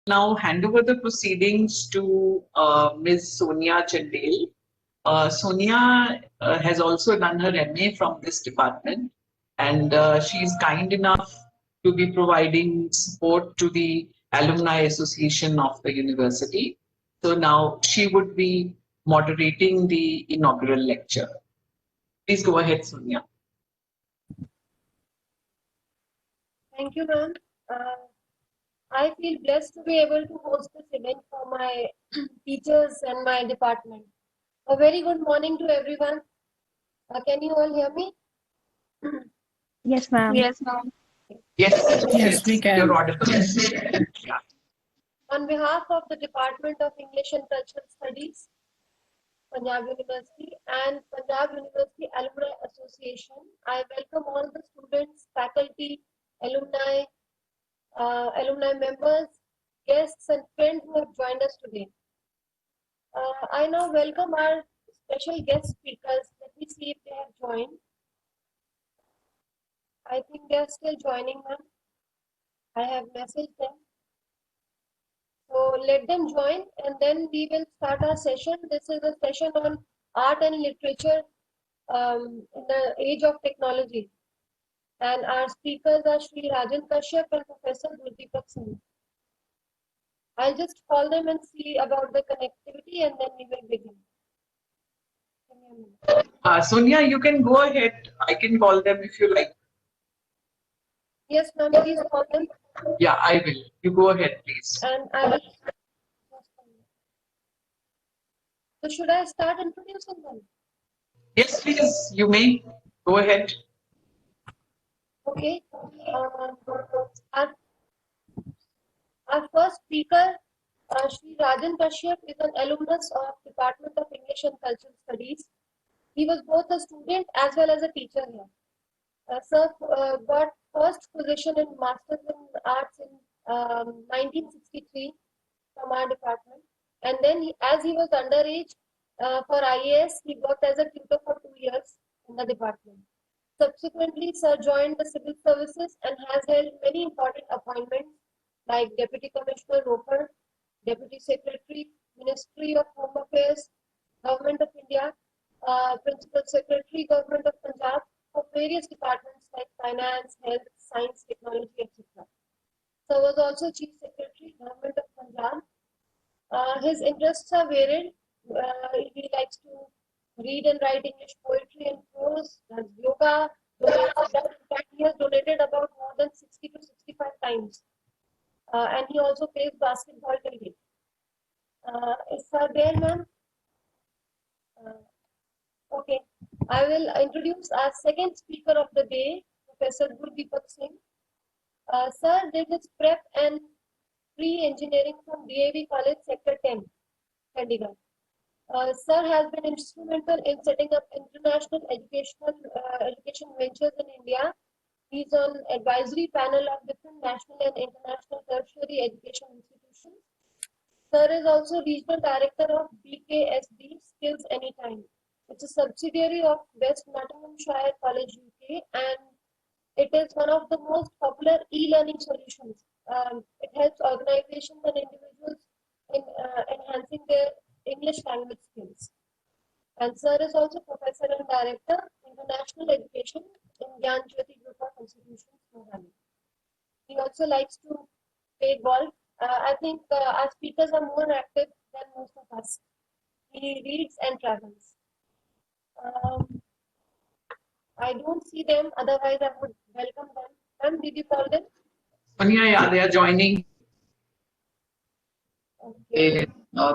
Now hand over the proceedings to Ms. Sonia Chandel. Sonia has also done her MA from this department, and she is kind enough to be providing support to the Alumni Association of the university. So now she would be moderating the inaugural lecture. Please go ahead, Sonia. Thank you, ma'am. I feel blessed to be able to host this event for my teachers and my department. A very good morning to everyone. Can you all hear me? Yes, ma'am. Yes, ma'am. Yes, we can. you're audible. Yeah. On behalf of the Department of English and Cultural Studies, Panjab University and Panjab University Alumni Association, I welcome all the students, faculty, alumni, alumni members, guests and friends who have joined us today. I now welcome our special guest speakers. Let me see if they have joined. I think they are still joining, ma'am. I have messaged them. So let them join and then we will start our session. This is a session on art and literature in the age of technology. And our speakers are Shri Rajan Kashyap and Professor Gurdeepak Singh. I'll just call them and see about the connectivity and then we will begin. Sonia, you can go ahead. I can call them if you like. Yes, ma'am, please call them. Yeah, I will. You go ahead, please. And I will. So should I start introducing them? Yes, please. You may go ahead. Okay. Our first speaker, Shri Rajan Kashyap, is an alumnus of Department of English and Cultural Studies. He was both a student as well as a teacher here. Sir got first position in Masters in Arts in 1963 from our department. And then as he was underage for IAS, he worked as a tutor for 2 years in the department. Subsequently, Sir joined the civil services and has held many important appointments like Deputy Commissioner Roper, Deputy Secretary, Ministry of Home Affairs, Government of India, Principal Secretary, Government of Punjab, for various departments like Finance, Health, Science, Technology, etc. Sir was also Chief Secretary, Government of Punjab. His interests are varied. He likes to read and write English poetry and prose, does yoga. In fact, he has donated about more than 60 to 65 times. And he also plays basketball till date. Is Sir there, ma'am? Okay. I will introduce our second speaker of the day, Professor Gurdeepak Singh. Sir did his prep and pre-engineering from DAV College, Sector 10, Chandigarh. Sir has been instrumental in setting up international education ventures in India. He's on advisory panel of different national and international tertiary education institutions. Sir is also regional director of BKSD Skills Anytime. It's a subsidiary of West Nottinghamshire College, UK, and it is one of the most popular e-learning solutions. It helps organizations and individuals in enhancing their English language skills. And Sir is also Professor and Director, International Education in Gian, Jyoti Group of Institutions, Mohali. He also likes to play golf. I think our speakers are more active than most of us. He reads and travels. I don't see them, otherwise I would welcome them. Ma'am, did you call them? Sonia, yeah, they are joining. Okay.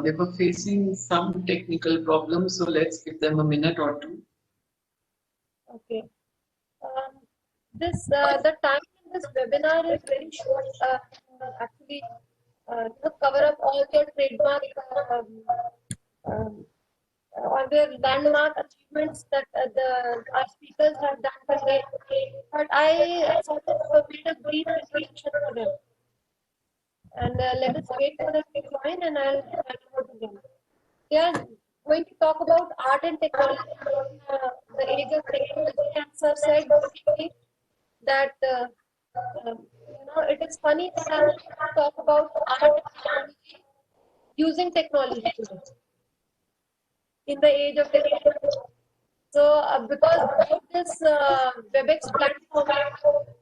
They were facing some technical problems, so let's give them a minute or two. Okay. The time in this webinar is very short. Actually, to cover up all their trademark or their landmark achievements that our speakers have done today. But I sort of made a brief introduction for them. And let us wait for them to join and I'll hand over to them. They are going to talk about art and technology, the age of technology, and Sir said that it is funny that talk about art and technology, using technology today in the age of technology. So, because without this WebEx platform,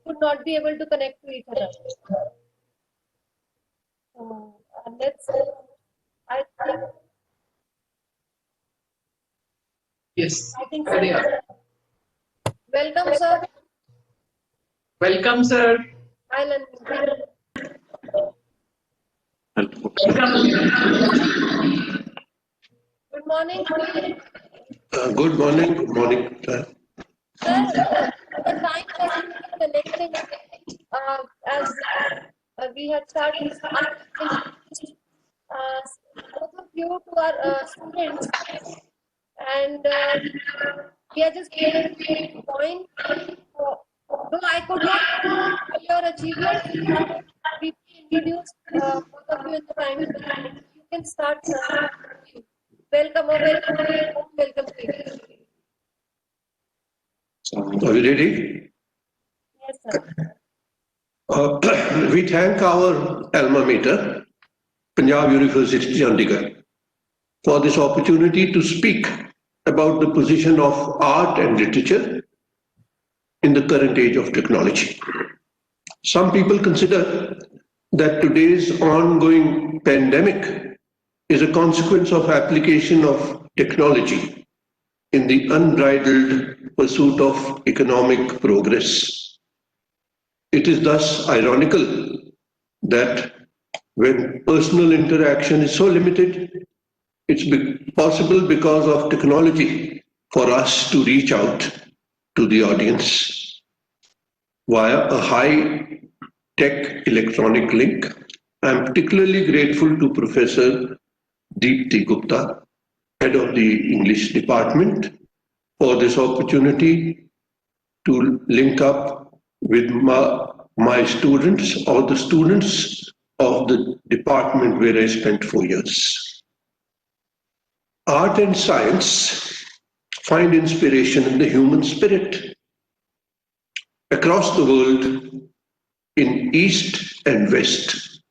we would not be able to connect to each other. So, I think, Yes. so. Welcome, sir. Welcome, sir. I'll unmute you. Good morning. Good morning. Good morning. Sir, the time that we were connecting, as we had started, I introduced both of you to our students, and we are just waiting for the point. Though I could not see your achievements, but we introduced both of you in the time. You can start, sir. Welcome, a very warm welcome to you. Are you ready? Yes, sir. We thank our alma mater, Panjab University Chandigarh, for this opportunity to speak about the position of art and literature in the current age of technology. Some people consider that today's ongoing pandemic is a consequence of application of technology in the unbridled pursuit of economic progress. It is thus ironical that when personal interaction is so limited, it's possible because of technology for us to reach out to the audience via a high tech electronic link. I'm particularly grateful to Professor Deepti Gupta, head of the English department, for this opportunity to link up with my students or the students of the department where I spent 4 years. Art and science find inspiration in the human spirit. Across the world, in East and West,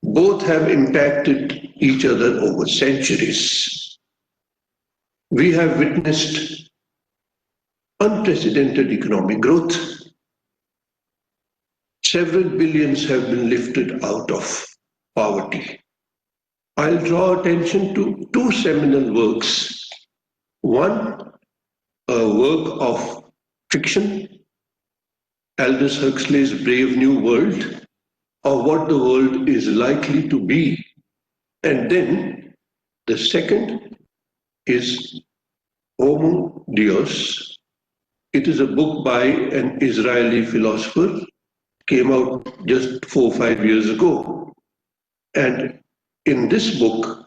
both have impacted each other over centuries. We have witnessed unprecedented economic growth. Several billions have been lifted out of poverty. I'll draw attention to two seminal works. One, a work of fiction, Aldous Huxley's Brave New World, or what the world is likely to be. And then the second is Homo Deus. It is a book by an Israeli philosopher, came out just 4 or 5 years ago. And in this book,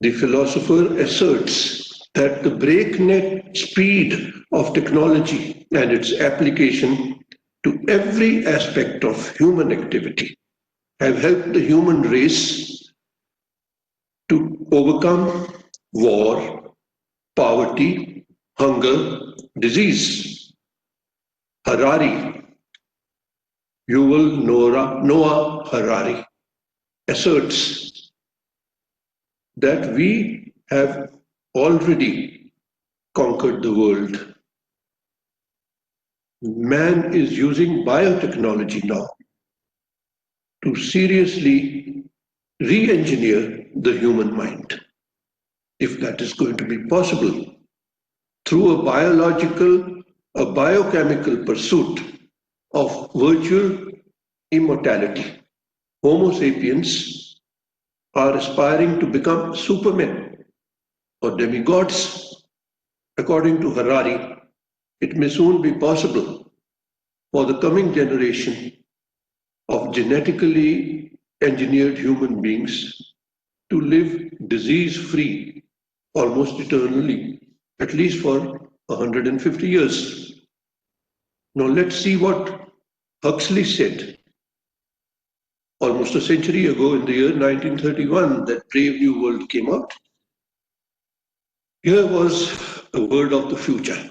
the philosopher asserts that the breakneck speed of technology and its application to every aspect of human activity have helped the human race to overcome war, poverty, hunger, disease. Harari, Yuval Noah Harari, asserts that we have already conquered the world. Man is using biotechnology now to seriously re-engineer the human mind, if that is going to be possible, through a biochemical pursuit of virtual immortality. Homo sapiens are aspiring to become supermen or demigods. According to Harari, it may soon be possible for the coming generation of genetically engineered human beings to live disease-free almost eternally, at least for 150 years. Now let's see what Huxley said almost a century ago in the year 1931 that Brave New World came out. Here was a world of the future,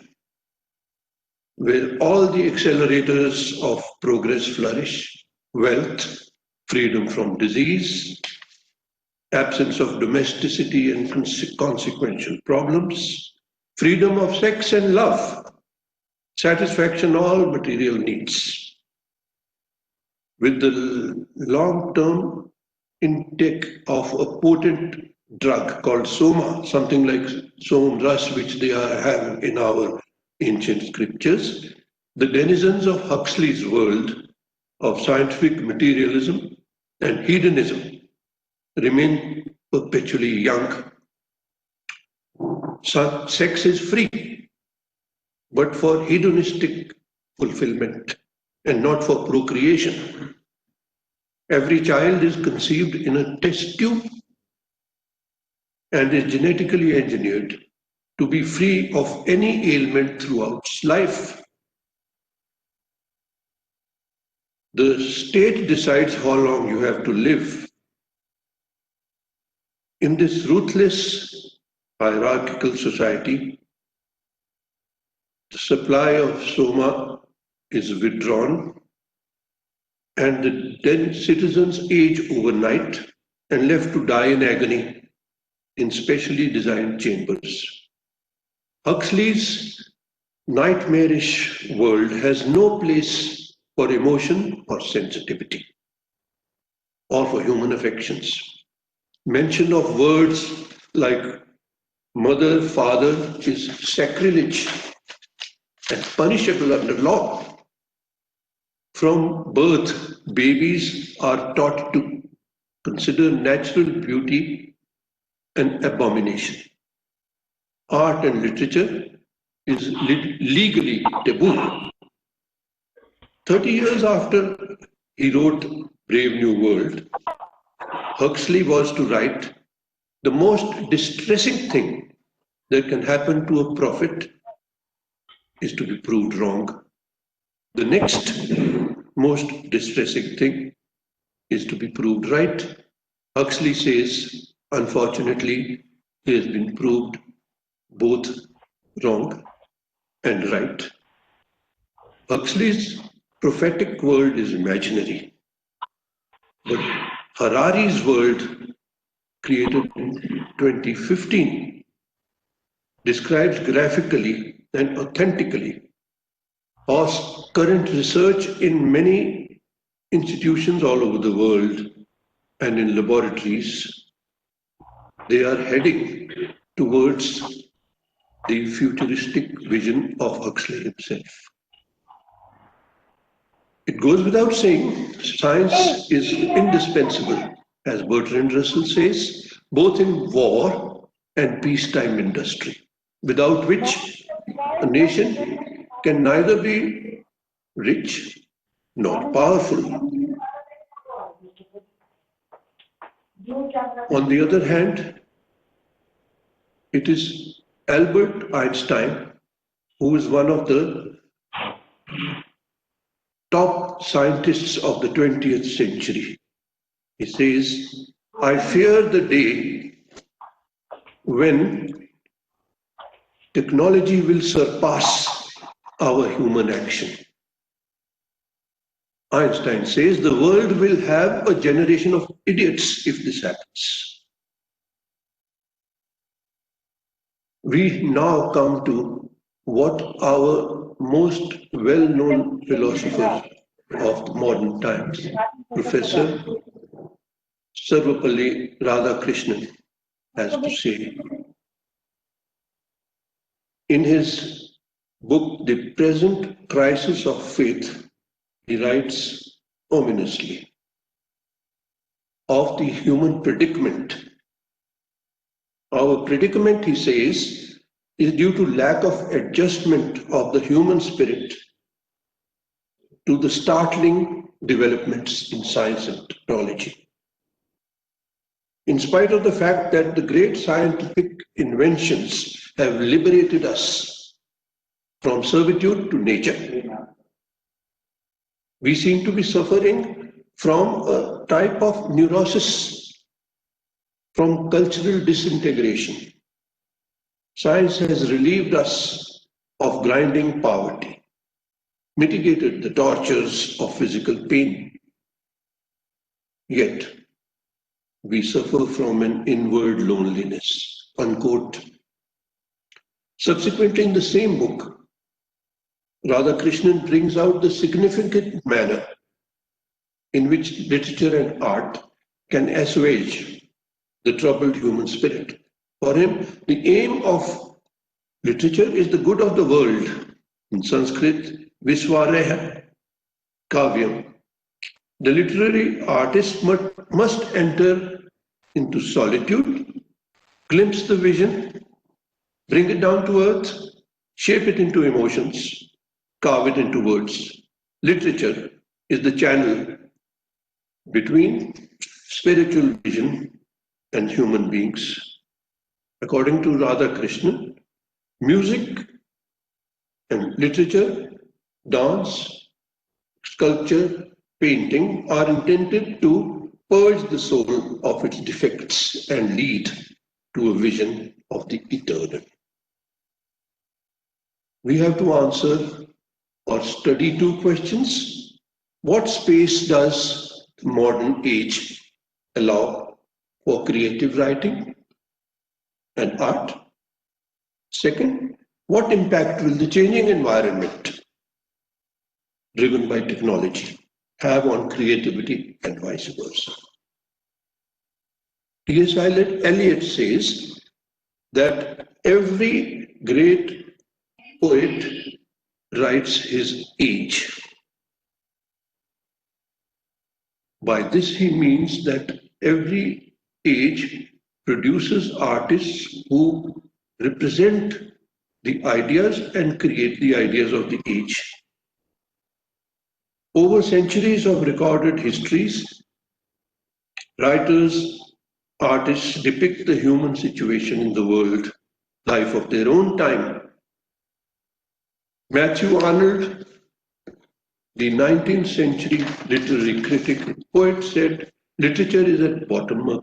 where all the accelerators of progress flourish: wealth, freedom from disease, absence of domesticity and consequential problems, freedom of sex and love, satisfaction all material needs. With the long-term intake of a potent drug called soma, something like som ras, which they have in our ancient scriptures, the denizens of Huxley's world of scientific materialism and hedonism remain perpetually young. Sex is free, but for hedonistic fulfillment and not for procreation. Every child is conceived in a test tube and is genetically engineered to be free of any ailment throughout its life. The state decides how long you have to live. In this ruthless, hierarchical society, the supply of soma is withdrawn and the dead citizens age overnight and left to die in agony in specially designed chambers. Huxley's nightmarish world has no place for emotion or sensitivity or for human affections. Mention of words like mother, father is sacrilege and punishable under law. From birth, babies are taught to consider natural beauty an abomination. Art and literature is legally taboo. 30 years after he wrote Brave New World, Huxley was to write, the most distressing thing that can happen to a prophet is to be proved wrong. The next most distressing thing is to be proved right. Huxley says, unfortunately, he has been proved both wrong and right. Huxley's prophetic world is imaginary, but Harari's world, created in 2015, describes graphically and authentically how current research in many institutions all over the world and in laboratories, they are heading towards the futuristic vision of Huxley himself. It goes without saying, science is indispensable, as Bertrand Russell says, both in war and peacetime industry, without which a nation can neither be rich nor powerful. On the other hand, it is Albert Einstein who is one of the top scientists of the 20th century. He says, I fear the day when technology will surpass our human action. Einstein says the world will have a generation of idiots if this happens. We now come to what our most well-known philosopher of the modern times, Professor Sarvapalli Radhakrishnan, has to say. In his book, The Present Crisis of Faith, he writes ominously of the human predicament. Our predicament, he says, is due to lack of adjustment of the human spirit to the startling developments in science and technology. In spite of the fact that the great scientific inventions have liberated us from servitude to nature, we seem to be suffering from a type of neurosis, from cultural disintegration. Science has relieved us of grinding poverty, mitigated the tortures of physical pain, Yet we suffer from an inward loneliness. Unquote. Subsequently, in the same book, Radhakrishnan brings out the significant manner in which literature and art can assuage the troubled human spirit. For him, the aim of literature is the good of the world. In Sanskrit, Viswareha Kavyam. The literary artist must enter into solitude, glimpse the vision, bring it down to earth, shape it into emotions, carve it into words. Literature is the channel between spiritual vision and human beings. According to Radhakrishnan, music and literature, dance, sculpture, painting are intended to purge the soul of its defects and lead to a vision of the eternal. We have to answer or study two questions. What space does the modern age allow for creative writing and art? Second, what impact will the changing environment driven by technology have on creativity and vice versa? T.S. Eliot says that every great poet writes his age. By this he means that every age produces artists who represent the ideas and create the ideas of the age. Over centuries of recorded histories, writers, artists depict the human situation in the world, life of their own time. Matthew Arnold, the 19th century literary critic and poet, said, literature is at bottom a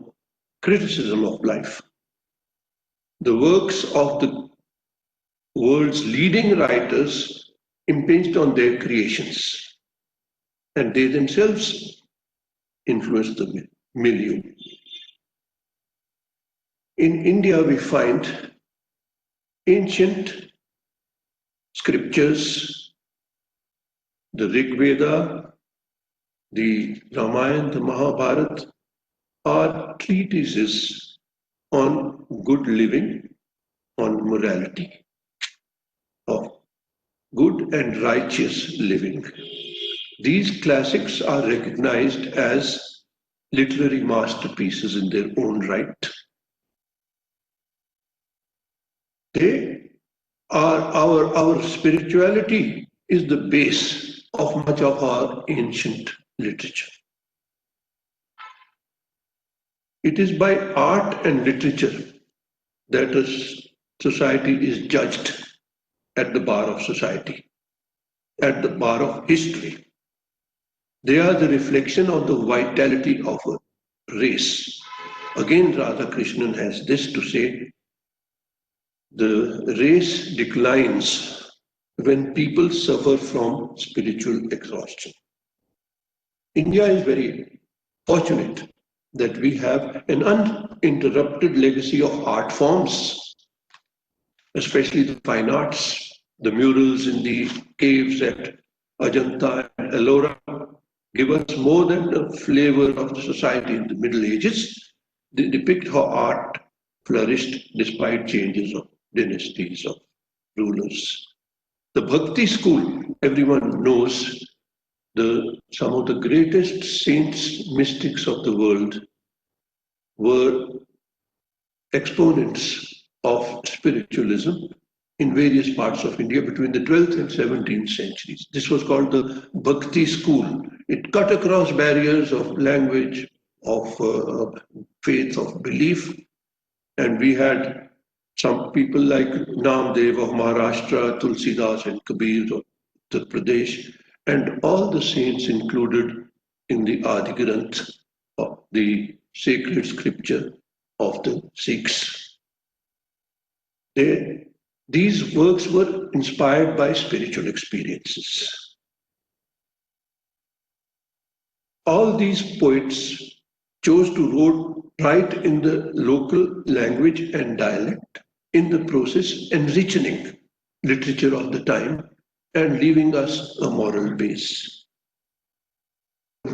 criticism of life. The works of the world's leading writers impinged on their creations, and they themselves influenced the milieu. In India, we find ancient scriptures, the Rig Veda, the Ramayana, the Mahabharata, are treatises on good living, on morality, of good and righteous living. These classics are recognized as literary masterpieces in their own right. They are our spirituality is the base of much of our ancient literature. It is by art and literature that a society is judged at the bar of society, at the bar of history. They are the reflection of the vitality of a race. Again, Radhakrishnan has this to say, the race declines when people suffer from spiritual exhaustion. India is very fortunate that we have an uninterrupted legacy of art forms, especially the fine arts, the murals in the caves at Ajanta and Ellora give us more than a flavor of the society in the Middle Ages. They depict how art flourished despite changes of dynasties of rulers. The Bhakti school, everyone knows, some of the greatest saints, mystics of the world were exponents of spiritualism in various parts of India between the 12th and 17th centuries. This was called the Bhakti school. It cut across barriers of language, of faith, of belief, and we had some people like Namdev of Maharashtra, Tulsidas and Kabir of Uttar Pradesh, and all the saints included in the Adi Granth, of the sacred scripture of the Sikhs. These works were inspired by spiritual experiences. All these poets chose to write in the local language and dialect, in the process enriching literature of the time and leaving us a moral base.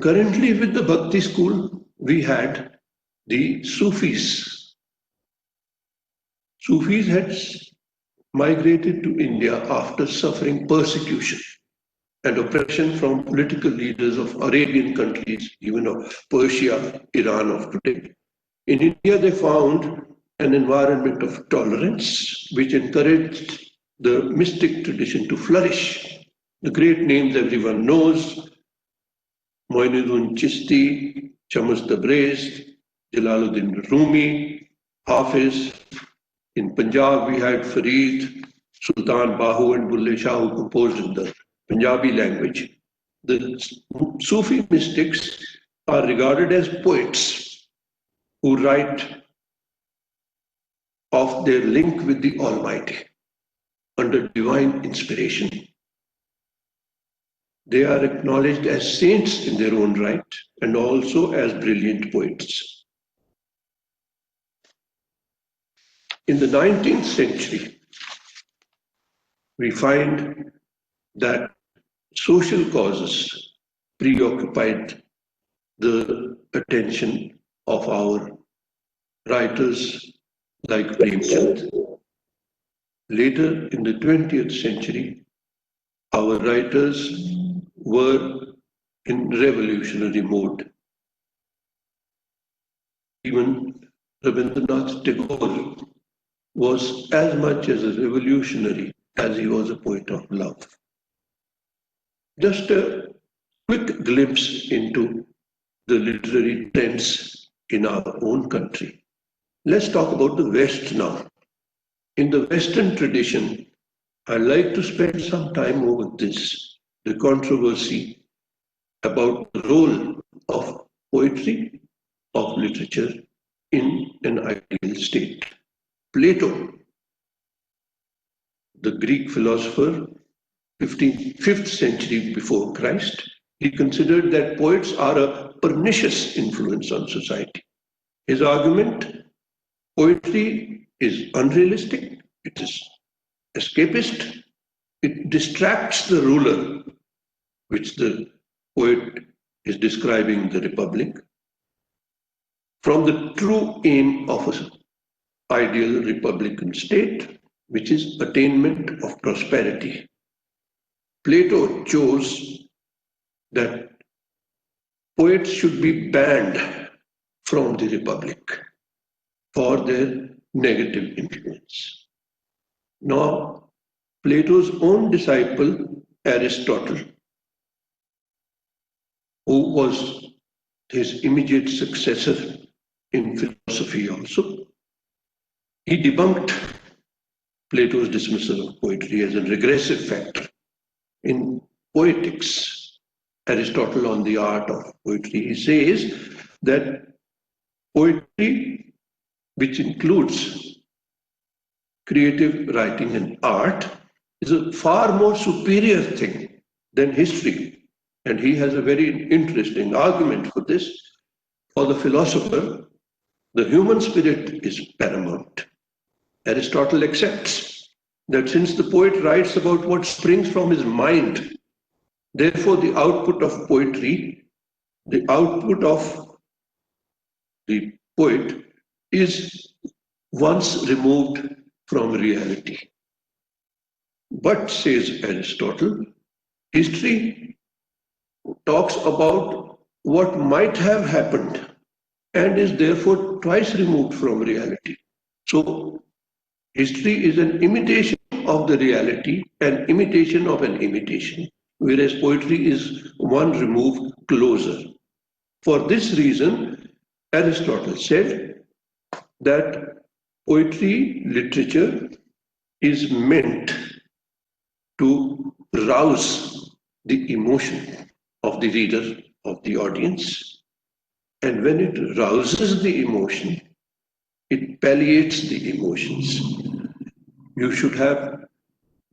Currently with the Bhakti school, we had the Sufis. Sufis had migrated to India after suffering persecution and oppression from political leaders of Arabian countries, even of Persia, Iran of today. In India, they found an environment of tolerance which encouraged the mystic tradition to flourish. The great names everyone knows, Moinuddin Chishti, Shams Tabriz, Jalaluddin Rumi, Hafiz. In Punjab, we had Farid, Sultan Bahu, and Bulle Shah, who composed in the Punjabi language. The Sufi mystics are regarded as poets who write of their link with the Almighty under divine inspiration. They are acknowledged as saints in their own right and also as brilliant poets. In the 19th century, we find that social causes preoccupied the attention of our writers like Premchand. Later in the 20th century, our writers were in revolutionary mode. Even Rabindranath Tagore was as much as a revolutionary as he was a poet of love. Just a quick glimpse into the literary trends in our own country. Let's talk about the West now. In the Western tradition, I'd like to spend some time over this, the controversy about the role of poetry, of literature in an ideal state. Plato, the Greek philosopher, 5th century before Christ, he considered that poets are a pernicious influence on society. His argument, poetry is unrealistic, it is escapist, it distracts the ruler, which the poet is describing the republic, from the true aim of an ideal republican state, which is attainment of prosperity. Plato chose that poets should be banned from the republic for their negative influence. Now, Plato's own disciple, Aristotle, who was his immediate successor in philosophy also, he debunked Plato's dismissal of poetry as a regressive factor. In Poetics, Aristotle on the art of poetry, he says that poetry, which includes creative writing and art, is a far more superior thing than history. And he has a very interesting argument for this. For the philosopher, the human spirit is paramount. Aristotle accepts that since the poet writes about what springs from his mind, therefore the output of poetry, the output of the poet is once removed from reality. But, says Aristotle, history talks about what might have happened and is therefore twice removed from reality. So, history is an imitation of the reality, an imitation of an imitation, whereas poetry is one remove closer. For this reason, Aristotle said that poetry, literature is meant to rouse the emotion of the reader, of the audience. And when it rouses the emotion, it palliates the emotions. You should have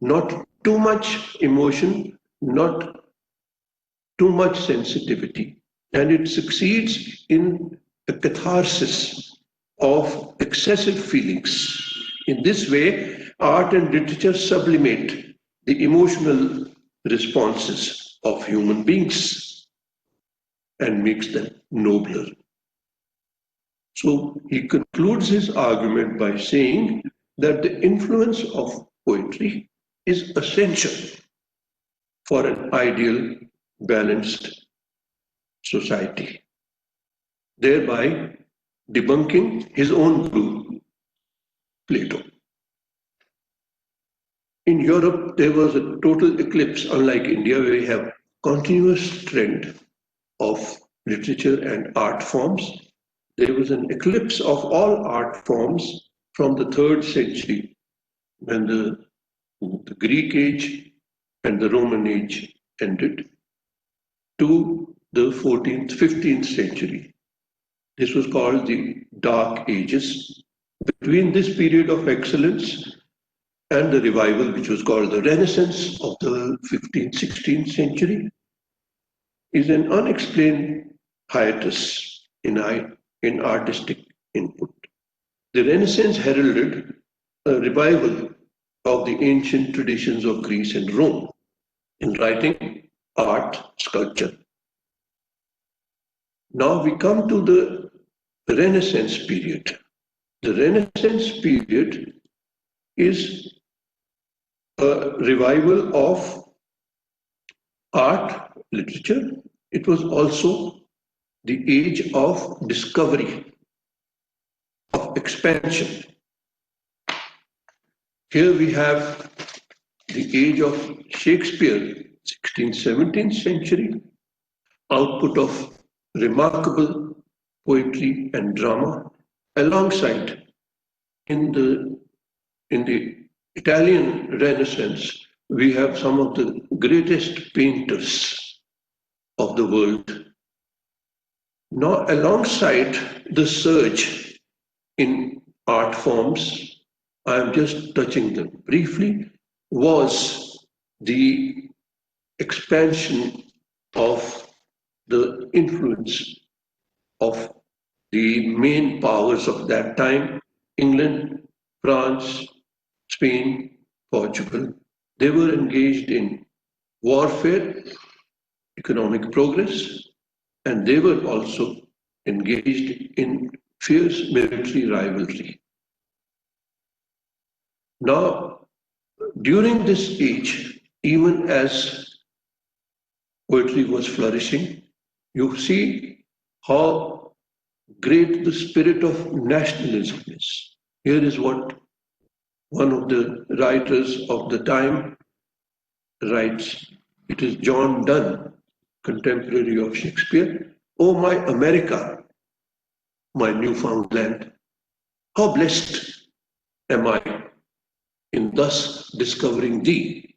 not too much emotion, not too much sensitivity. And it succeeds in a catharsis of excessive feelings. In this way, art and literature sublimate the emotional responses of human beings and makes them nobler. So he concludes his argument by saying that the influence of poetry is essential for an ideal, balanced society, thereby debunking his own guru, Plato. In Europe, there was a total eclipse, unlike India, where we have continuous trend of literature and art forms. There was an eclipse of all art forms from the 3rd century, when the Greek age and the Roman age ended, to the 14th, 15th century. This was called the Dark Ages. Between this period of excellence and the revival, which was called the Renaissance of the 15th, 16th century, is an unexplained hiatus in artistic input. The Renaissance heralded a revival of the ancient traditions of Greece and Rome in writing, art, sculpture. Now we come to the Renaissance period. The Renaissance period is a revival of art, literature. It was also the age of discovery, of expansion. Here we have the age of Shakespeare, 16th, 17th century, output of remarkable poetry and drama, alongside in the Italian Renaissance, we have some of the greatest painters of the world. Now, alongside the surge in art forms, I am just touching them briefly, was the expansion of the influence of the main powers of that time, England, France, Spain, Portugal. They were engaged in warfare, economic progress, and they were also engaged in fierce military rivalry. Now, during this age, even as poetry was flourishing, you see how great the spirit of nationalism is. Here is what one of the writers of the time writes. It is John Donne, contemporary of Shakespeare. "Oh, my America, my newfound land, how blessed am I in thus discovering thee."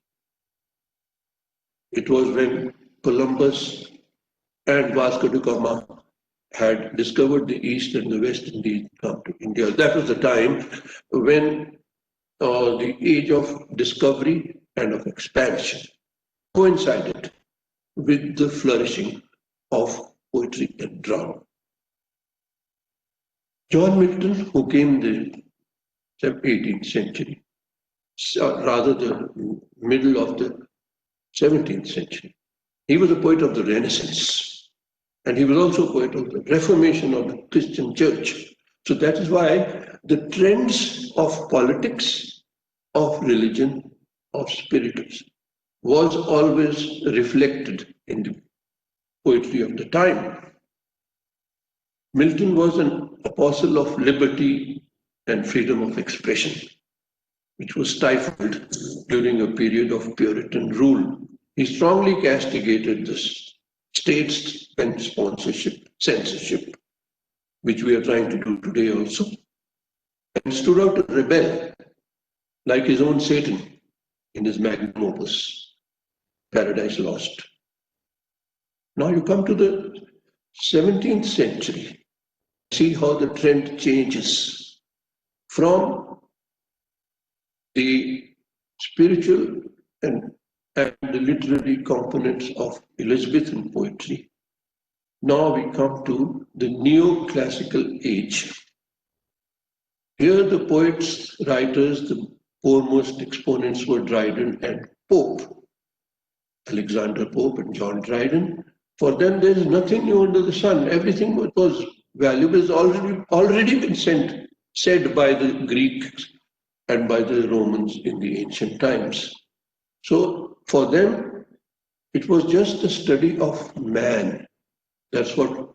It was when Columbus and Vasco da Gama had discovered the East and the West Indies come to India. That was the time when the age of discovery and of expansion coincided with the flourishing of poetry and drama. John Milton, who came in the 18th century, rather the middle of the 17th century, he was a poet of the Renaissance, and he was also a poet of the Reformation of the Christian Church. So that is why the trends of politics, of religion, of spiritism was always reflected in the poetry of the time. Milton was an apostle of liberty and freedom of expression, which was stifled during a period of Puritan rule. He strongly castigated the state's and censorship, which we are trying to do today also, and stood out to rebel, like his own Satan in his magnum opus, Paradise Lost. Now you come to the 17th century, see how the trend changes from the spiritual and the literary components of Elizabethan poetry. Now we come to the neoclassical age. Here the poets, writers, the foremost exponents were Dryden and Pope, Alexander Pope and John Dryden. For them there is nothing new under the sun. Everything that was valuable is already been said by the Greeks and by the Romans in the ancient times. So for them, it was just a study of man. That's what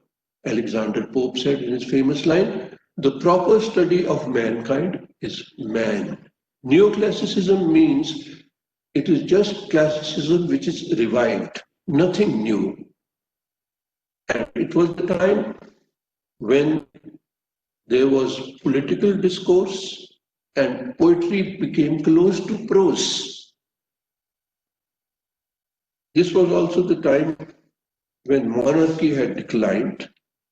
Alexander Pope said in his famous line, the proper study of mankind is man. Neoclassicism means it is just classicism which is revived, nothing new. And it was the time when there was political discourse and poetry became close to prose. This was also the time when monarchy had declined,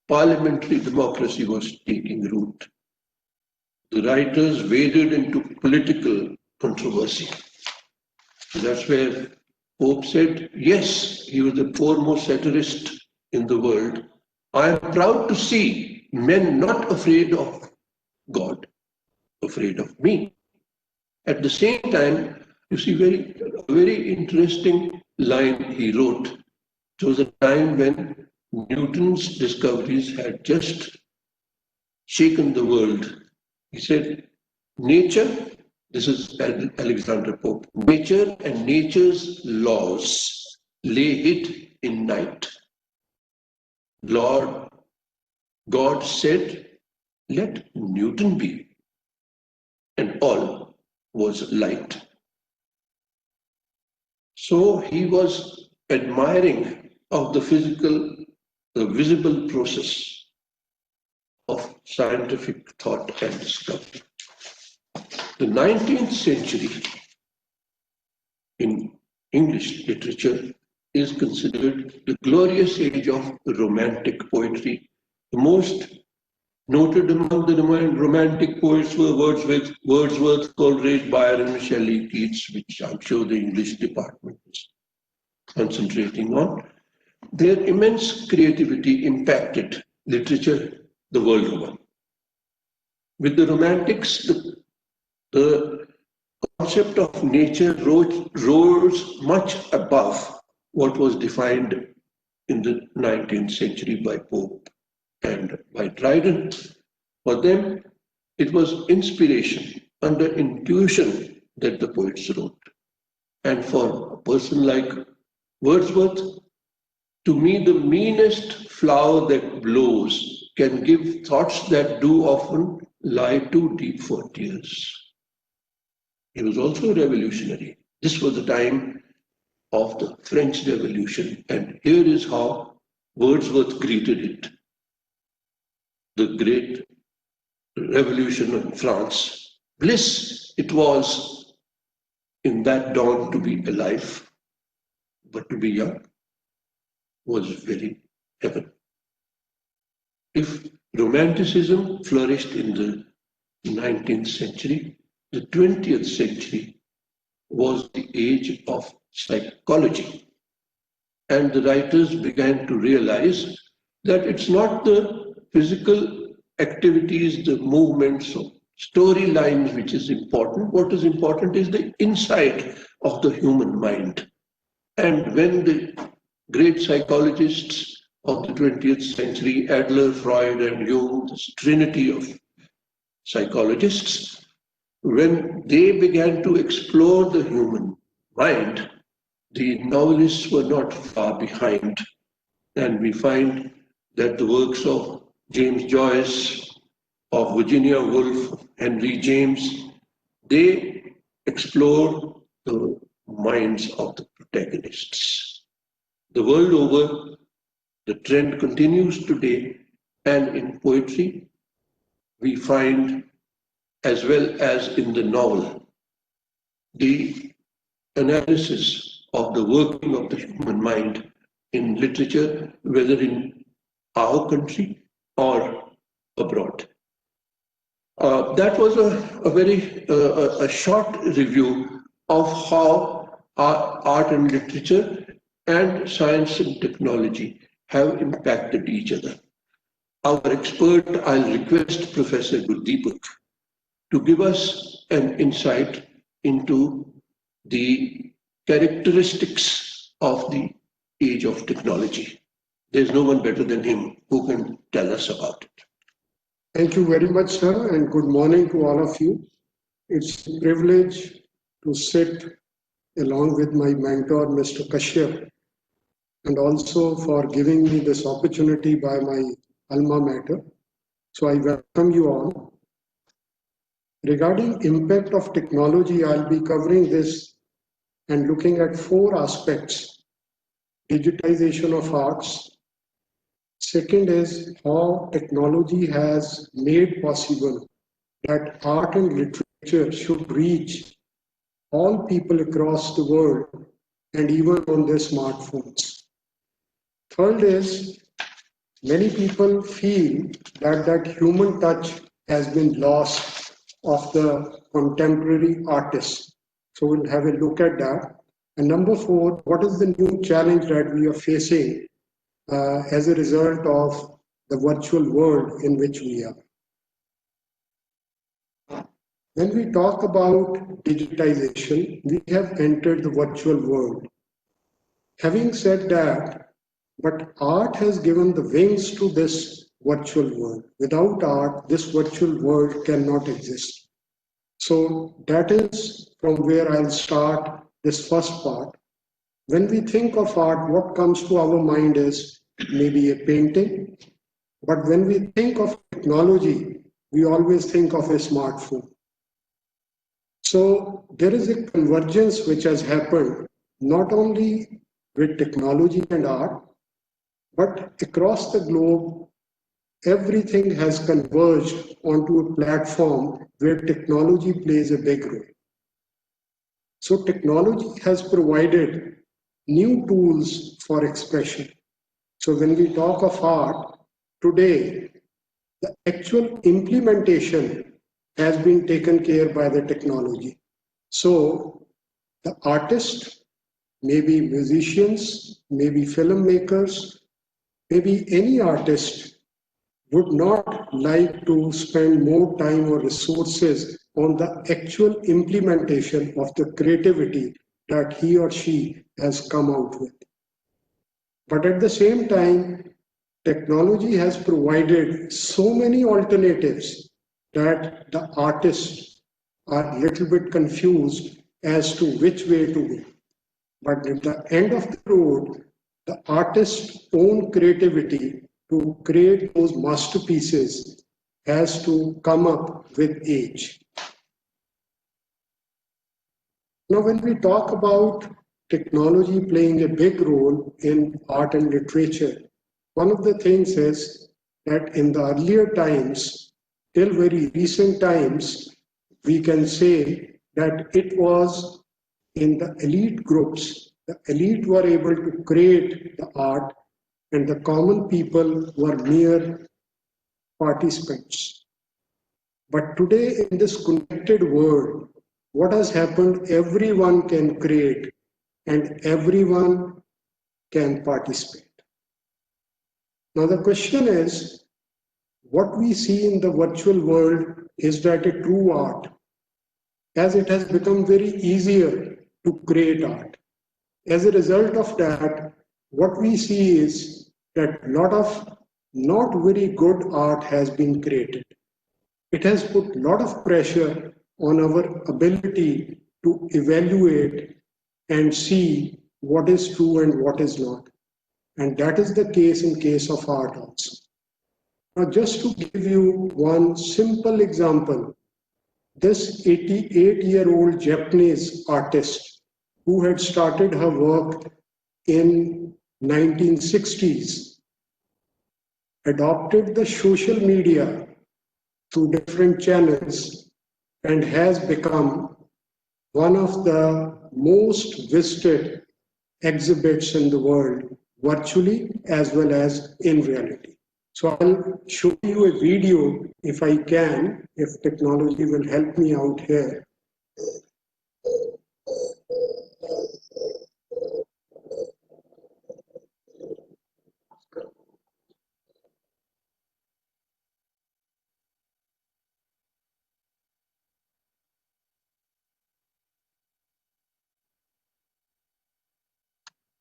parliamentary democracy was taking root. The writers waded into political controversy. That's where Pope said, yes, he was the foremost satirist in the world. I am proud to see men not afraid of God, afraid of me. At the same time, you see a very interesting line he wrote. It was a time when Newton's discoveries had just shaken the world. He said, nature, this is Alexander Pope, nature and nature's laws lay hid in night. Lord God said, let Newton be, and all was light. So he was admiring of the visible process of scientific thought and discovery. The 19th century in English literature is considered the glorious age of Romantic poetry. The most noted among the Romantic poets were Wordsworth, Coleridge, Byron, Shelley, Keats, which I'm sure the English department is concentrating on. Their immense creativity impacted literature the world over. With the Romantics, the concept of nature rose much above what was defined in the 19th century by Pope and by Dryden. For them, it was inspiration under intuition that the poets wrote. And for a person like Wordsworth, to me, the meanest flower that blows can give thoughts that do often lie too deep for tears. He was also a revolutionary. This was the time of the French Revolution, and here is how Wordsworth greeted it. The great revolution in France. Bliss it was in that dawn to be alive, but to be young was very heaven. If Romanticism flourished in the 19th century, the 20th century was the age of psychology. And the writers began to realize that it's not the physical activities, the movements, or storylines which is important. What is important is the inside of the human mind. And when the great psychologists of the 20th century, Adler, Freud, and Jung, this trinity of psychologists, when they began to explore the human mind, the novelists were not far behind. And we find that the works of James Joyce, of Virginia Woolf, Henry James, they explore the minds of the protagonists. The world over, the trend continues today, and in poetry, we find, as well as in the novel, the analysis of the working of the human mind in literature, whether in our country or abroad. That was a very short review of how art and literature and science and technology have impacted each other. Our expert, I'll request Professor Gurdeepak to give us an insight into the characteristics of the age of technology. There's no one better than him who can tell us about it. Thank you very much, sir, and good morning to all of you. It's a privilege to sit along with my mentor, Mr. Kashyap, and also for giving me this opportunity by my alma mater. So I welcome you all. Regarding impact of technology, I'll be covering this and looking at four aspects: digitization of arts. Second is how technology has made possible that art and literature should reach all people across the world and even on their smartphones. Third is many people feel that human touch has been lost of the contemporary artists. So we'll have a look at that. And number four, what is the new challenge that we are facing as a result of the virtual world in which we are? When we talk about digitization, we have entered the virtual world. Having said that, but art has given the wings to this virtual world. Without art, this virtual world cannot exist. So that is from where I'll start this first part. When we think of art, what comes to our mind is maybe a painting. But when we think of technology, we always think of a smartphone. So there is a convergence which has happened not only with technology and art, but across the globe, everything has converged onto a platform where technology plays a big role. So technology has provided new tools for expression. So when we talk of art, today, the actual implementation has been taken care by the technology. So the artist, maybe musicians, maybe filmmakers, maybe any artist would not like to spend more time or resources on the actual implementation of the creativity that he or she has come out with. But at the same time, technology has provided so many alternatives that the artists are a little bit confused as to which way to go. But at the end of the road, the artist's own creativity to create those masterpieces has to come up with age. Now, when we talk about technology playing a big role in art and literature, one of the things is that in the earlier times, till very recent times, we can say that it was in the elite groups. The elite were able to create the art, and the common people were mere participants. But today, in this connected world, what has happened? Everyone can create and everyone can participate. Now, the question is, what we see in the virtual world is that a true art, as it has become very easier to create art. As a result of that, what we see is that a lot of not very good art has been created. It has put a lot of pressure on our ability to evaluate and see what is true and what is not. And that is the case in case of art also. Now, just to give you one simple example, this 88-year-old Japanese artist who had started her work in 1960s adopted the social media through different channels and has become one of the most visited exhibits in the world, virtually as well as in reality. So I'll show you a video if I can, if technology will help me out here.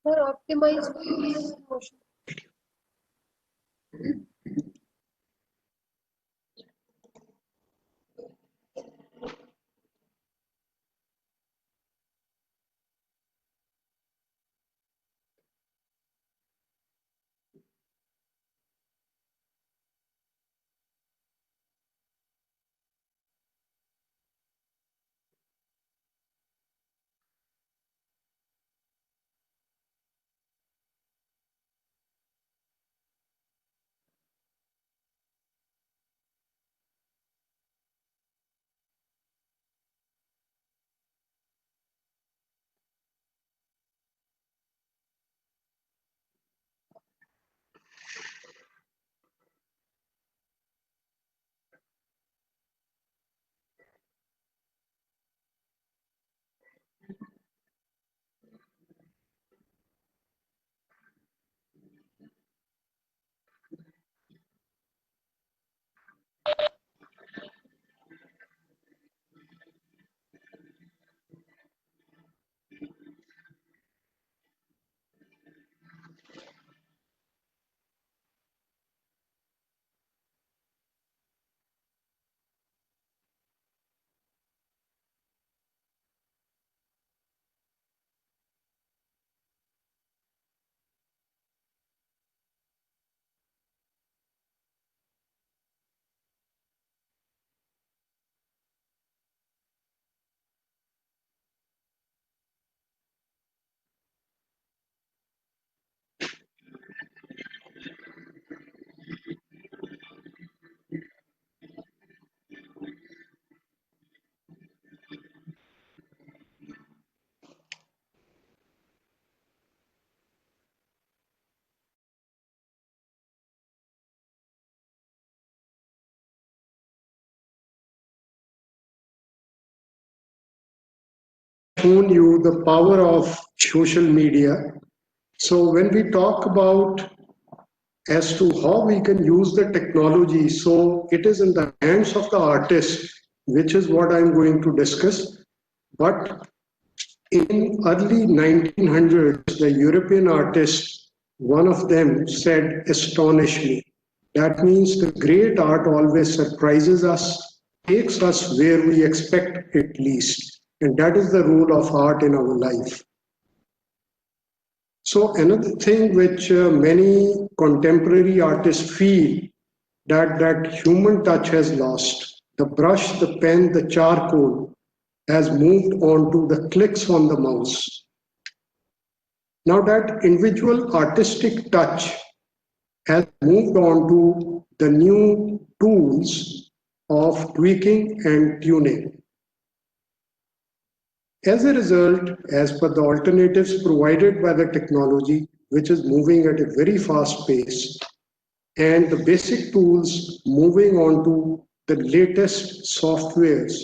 For optimized motion. Shown you the power of social media. So when we talk about as to how we can use the technology, so it is in the hands of the artist, which is what I'm going to discuss. But in early 1900s, the European artist, one of them said, "Astonish me." That means the great art always surprises us, takes us where we expect it least. And that is the role of art in our life. So another thing which many contemporary artists feel that human touch has lost. The brush, the pen, the charcoal has moved on to the clicks on the mouse. Now that individual artistic touch has moved on to the new tools of tweaking and tuning. As a result, as per the alternatives provided by the technology, which is moving at a very fast pace, and the basic tools moving on to the latest softwares,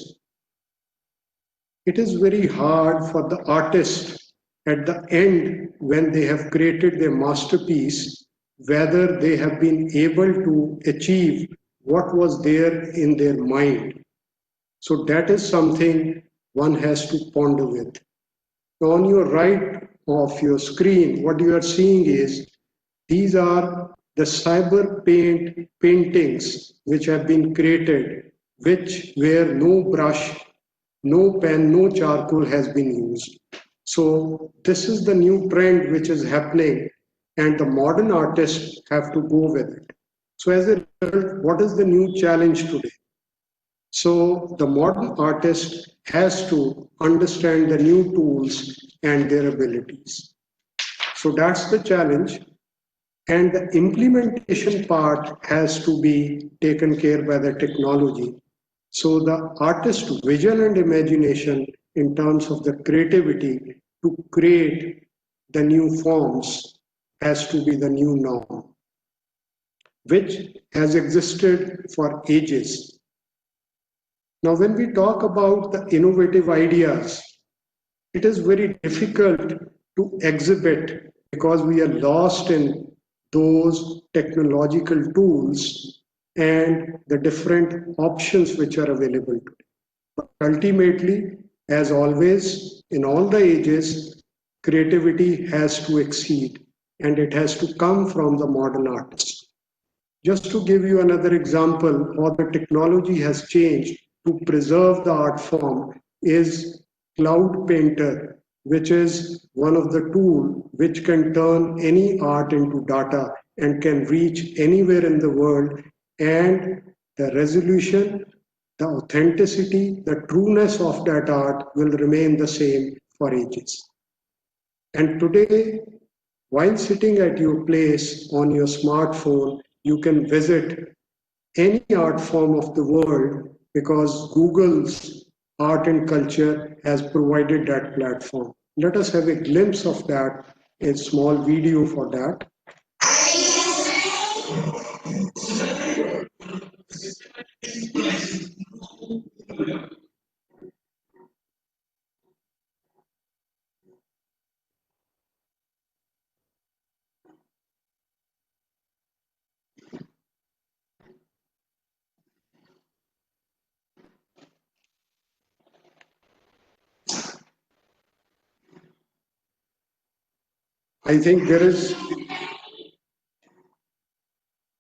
it is very hard for the artist at the end when they have created their masterpiece, whether they have been able to achieve what was there in their mind. So that is something one has to ponder with. On your right of your screen, what you are seeing is these are the cyber paintings which have been created, which where no brush, no pen, no charcoal has been used. So this is the new trend which is happening, and the modern artists have to go with it. So as a result, what is the new challenge today? So the modern artist has to understand the new tools and their abilities. So that's the challenge. And the implementation part has to be taken care by the technology. So the artist's vision and imagination in terms of the creativity to create the new forms has to be the new norm, which has existed for ages. Now, when we talk about the innovative ideas, it is very difficult to exhibit because we are lost in those technological tools and the different options which are available today. But ultimately, as always, in all the ages, creativity has to exceed, and it has to come from the modern artist. Just to give you another example, how the technology has changed to preserve the art form is Cloud Painter, which is one of the tools which can turn any art into data and can reach anywhere in the world, and the resolution, the authenticity, the trueness of that art will remain the same for ages. And today, while sitting at your place on your smartphone, you can visit any art form of the world because Google's art and culture has provided that platform. Let us have a glimpse of that, a small video for that. I think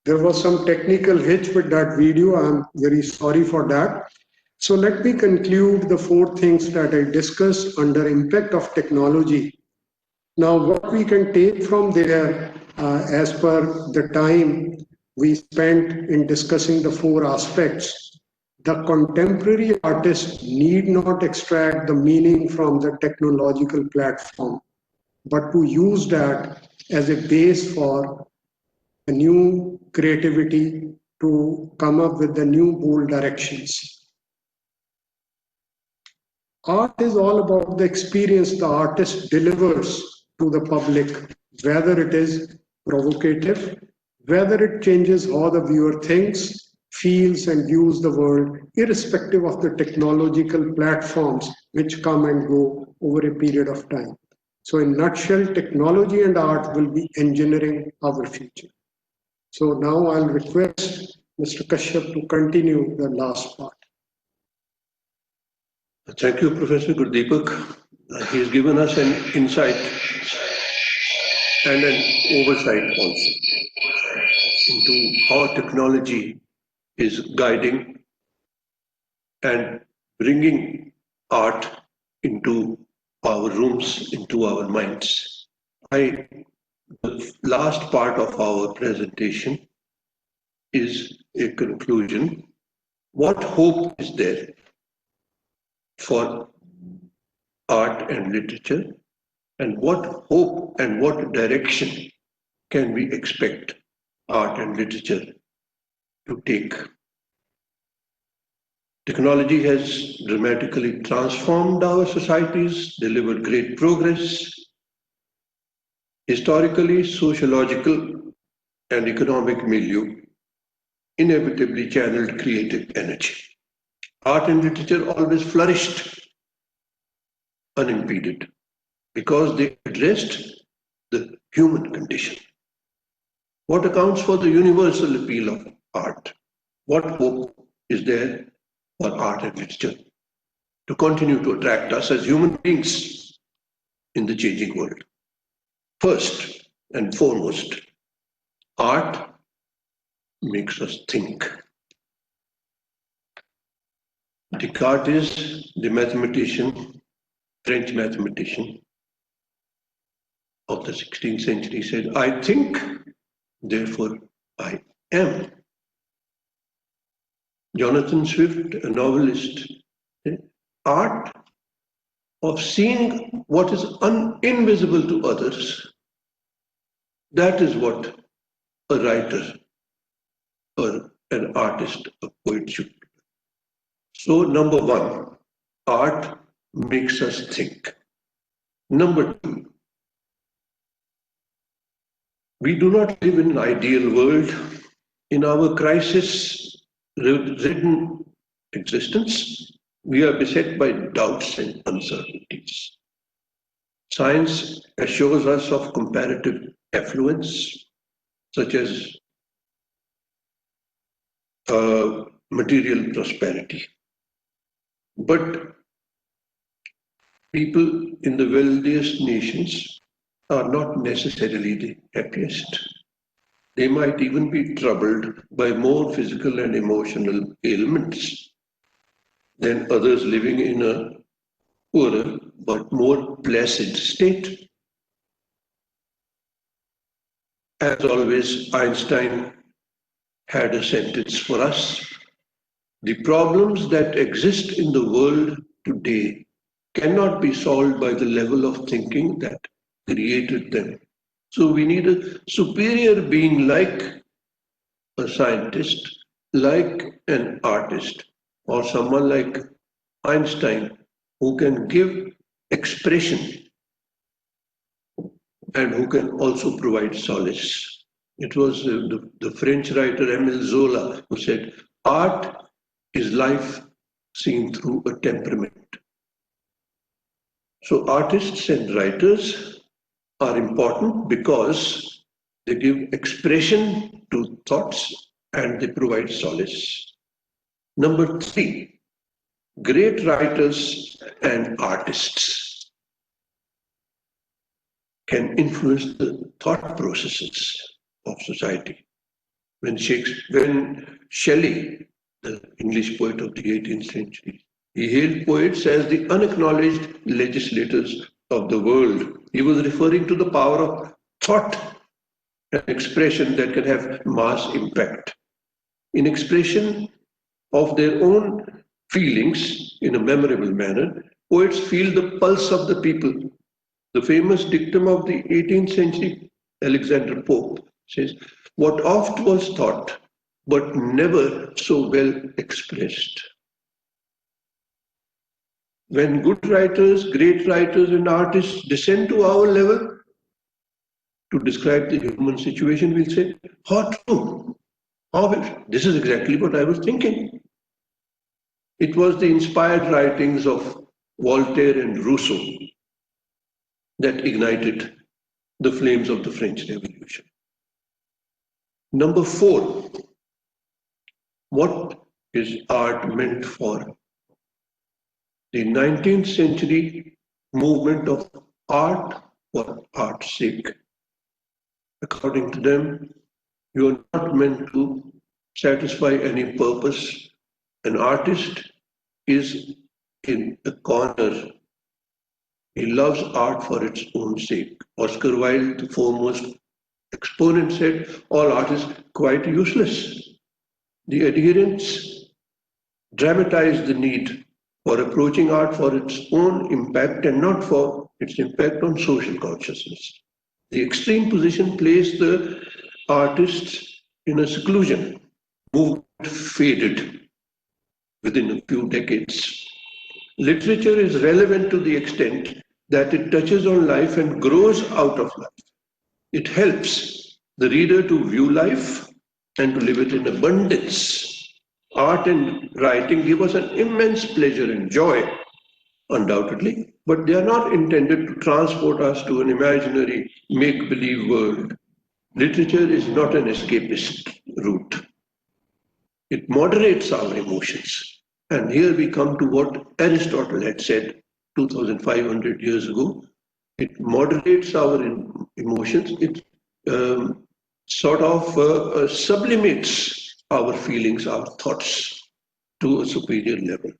there was some technical hitch with that video. I'm very sorry for that. So let me conclude the four things that I discussed under impact of technology. Now, what we can take from there, as per the time we spent in discussing the four aspects, the contemporary artist need not extract the meaning from the technological platform, but to use that as a base for a new creativity to come up with the new bold directions. Art is all about the experience the artist delivers to the public, whether it is provocative, whether it changes how the viewer thinks, feels, and views the world, irrespective of the technological platforms which come and go over a period of time. So, in a nutshell, technology and art will be engineering our future. So now I'll request Mr. Kashyap to continue the last part. Thank you, Professor Gurdeepak. He has given us an insight and an oversight also into how technology is guiding and bringing art into our rooms, into our minds. The last part of our presentation is a conclusion. What hope is there for art and literature, and what hope and what direction can we expect art and literature to take? Technology has dramatically transformed our societies, delivered great progress, historically, sociological, and economic milieu inevitably channeled creative energy. Art and literature always flourished unimpeded because they addressed the human condition. What accounts for the universal appeal of art? What hope is there for art and literature to continue to attract us as human beings in the changing world? First and foremost, art makes us think. Descartes, the mathematician, French mathematician of the 16th century, said, I think, therefore I am. Jonathan Swift, a novelist, said, art of seeing what is invisible to others, that is what a writer or an artist, a poet should do. So, number one, art makes us think. Number two, we do not live in an ideal world. In our crisis-ridden existence, we are beset by doubts and uncertainties. Science assures us of comparative affluence, such as material prosperity. But people in the wealthiest nations are not necessarily the happiest. They might even be troubled by more physical and emotional ailments than others living in a poorer but more placid state. As always, Einstein had a sentence for us. The problems that exist in the world today cannot be solved by the level of thinking that created them. So we need a superior being like a scientist, like an artist, or someone like Einstein who can give expression and who can also provide solace. It was the French writer Émile Zola who said, art is life seen through a temperament. So artists and writers are important because they give expression to thoughts and they provide solace. Number 3, great writers and artists can influence the thought processes of society. When Shelley, the English poet of the 18th century, he hailed poets as the unacknowledged legislators of the world. He was referring to the power of thought and expression that can have mass impact. In expression of their own feelings in a memorable manner, poets feel the pulse of the people. The famous dictum of the 18th century Alexander Pope says, what oft was thought, but never so well expressed. When good writers, great writers and artists descend to our level to describe the human situation, we'll say, how true, this is exactly what I was thinking. It was the inspired writings of Voltaire and Rousseau that ignited the flames of the French Revolution. Number 4, what is art meant for? The 19th century movement of art for art's sake. According to them, you are not meant to satisfy any purpose. An artist is in a corner. He loves art for its own sake. Oscar Wilde, the foremost exponent, said, all art is quite useless. The adherents dramatized the need for approaching art for its own impact and not for its impact on social consciousness. The extreme position placed the artists in a seclusion. Movement faded within a few decades. Literature is relevant to the extent that it touches on life and grows out of life. It helps the reader to view life and to live it in abundance. Art and writing give us an immense pleasure and joy, undoubtedly, but they are not intended to transport us to an imaginary make-believe world. Literature is not an escapist route. It moderates our emotions. And here we come to what Aristotle had said 2,500 years ago. It moderates our emotions. It sort of sublimates our feelings, our thoughts to a superior level.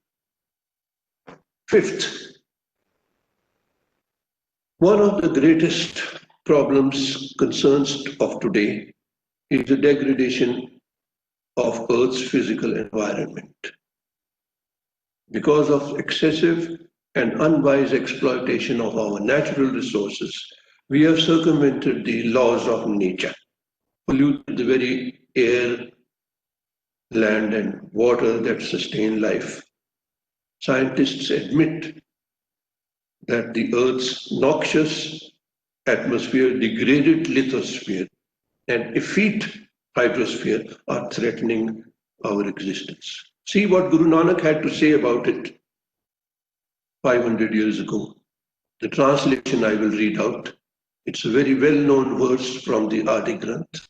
5th, one of the greatest problems, concerns of today is the degradation of Earth's physical environment. Because of excessive and unwise exploitation of our natural resources, we have circumvented the laws of nature, polluted the very air, land, and water that sustain life. Scientists admit that the Earth's noxious atmosphere, degraded lithosphere, and effete hydrosphere are threatening our existence. See what Guru Nanak had to say about it 500 years ago. The translation I will read out. It's a very well-known verse from the Adi Granth.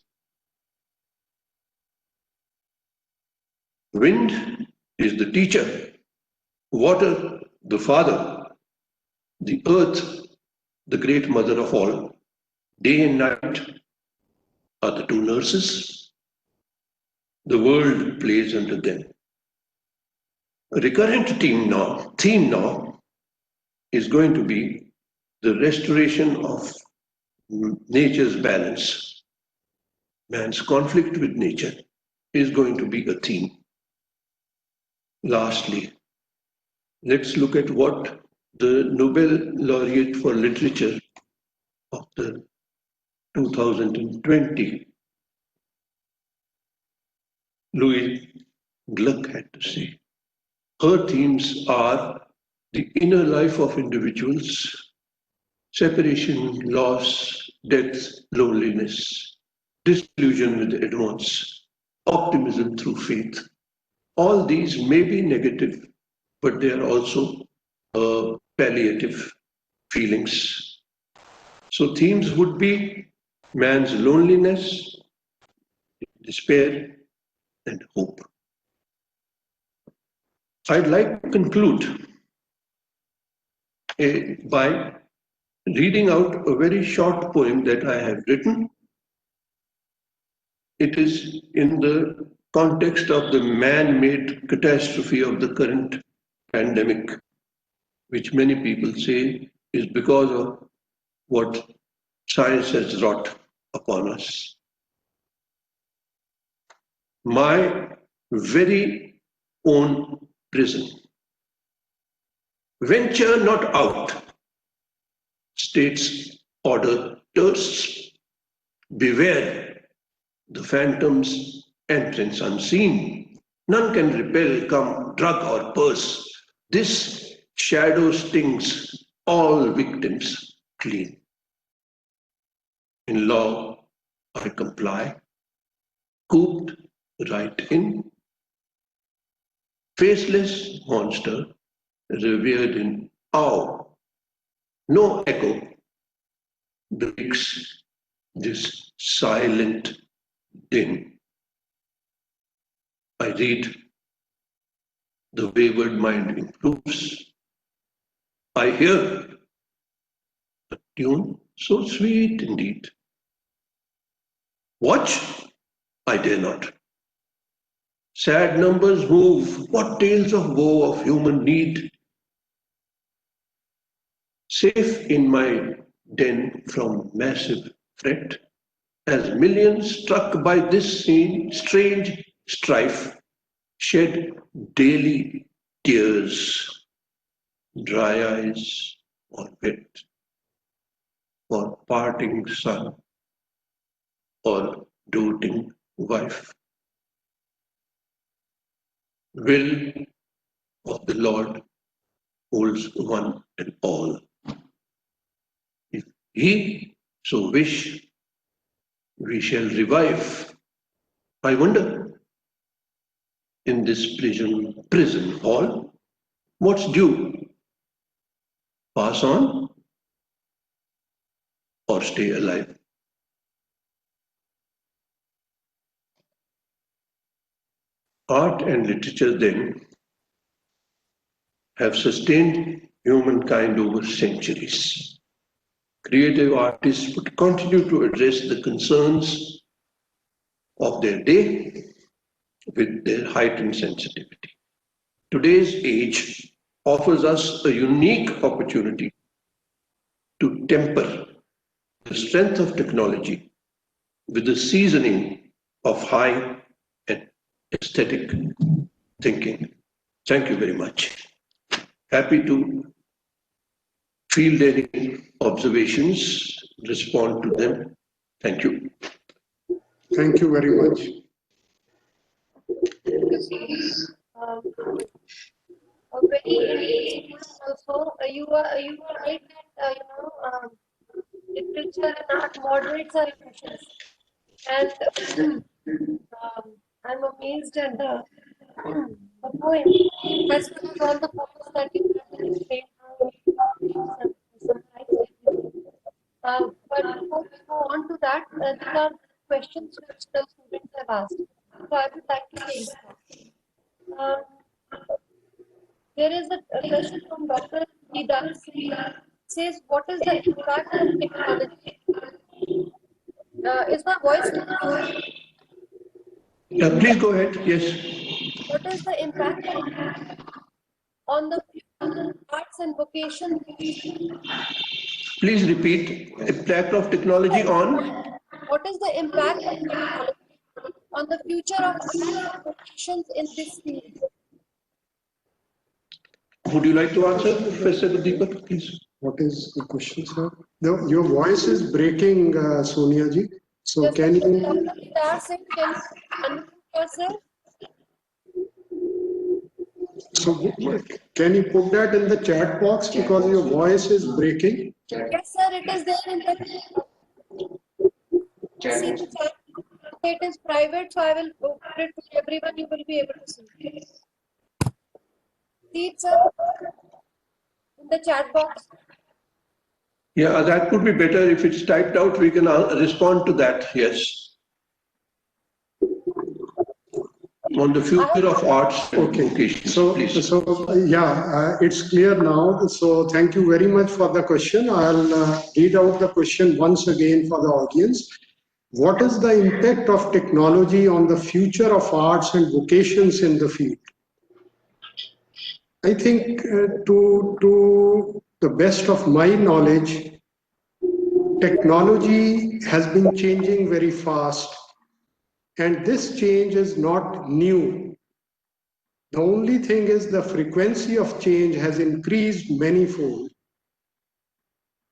Wind is the teacher, water the father, The earth, the great mother of all, day and night are the two nurses. The world plays under them. A recurrent theme now is going to be the restoration of nature's balance. Man's conflict with nature is going to be a theme. Lastly, let's look at what the Nobel laureate for literature of the 2020, Louis Gluck, had to say. Her themes are the inner life of individuals, separation, loss, death, loneliness, disillusion with advance, optimism through faith. All these may be negative, but they are also palliative feelings. So themes would be man's loneliness, despair, and hope. I'd like to conclude by reading out a very short poem that I have written. It is in the context of the man-made catastrophe of the current pandemic, which many people say is because of what science has wrought upon us. My very own prison. Venture not out, state's order thirsts. Beware the phantom's entrance unseen. None can repel, come drug or purse. This shadow stings all victims clean. In law, I comply, cooped right in. Faceless monster, revered in awe. No echo breaks this silent din. I read, the wayward mind improves. I hear a tune so sweet indeed. Watch, I dare not. Sad numbers move, what tales of woe, of human need. Safe in my den from massive threat, as millions struck by this scene, strange strife, shed daily tears, dry eyes or wet, for parting son or doting wife. Will of the Lord holds one and all. If he so wish, we shall revive. I wonder, in this prison hall, what's due? Pass on or stay alive? Art and literature then have sustained humankind over centuries. Creative artists would continue to address the concerns of their day with their heightened sensitivity. Today's age offers us a unique opportunity to temper the strength of technology with the seasoning of high and aesthetic thinking. Thank you very much. Happy to field any observations, respond to them. Thank you. Thank you very much. Um, a very interesting one also. You were right that literature and art moderates our emotions, and I'm amazed at the poem as well as all the photos that you have displayed. How you summarized everything. But before we go on to that, these are questions which the students have asked. So I would like to take them. Um, there is a question from Dr. Gurdeepak Singh. says, what is the impact of technology? Is my voice clear? Please go ahead. Yes. What is the impact on the arts and vocations? Please repeat. Impact of technology on. What is the impact of technology on the future of arts and vocations in this field? Would you like to answer, Professor Gurdeepak, please? What is the question, sir? No, your voice is breaking, Sonia ji. So Yes, can sir. you, Dr. Singh, can you unmute yourself? so can you put that in the chat box because your voice is breaking? Yes, sir. It is there in the see the chat. It is private, so I will put it to everyone. You will be able to see. See it, sir, in the chat box. Yeah, that could be better. If it's typed out, we can respond to that. Yes. On the future of arts and Okay. vocations, So, please. it's clear now. So thank you very much for the question. I'll read out the question once again for the audience. What is the impact of technology on the future of arts and vocations in the field? I think to the best of my knowledge, technology has been changing very fast, and this change is not new. The only thing is the frequency of change has increased manifold.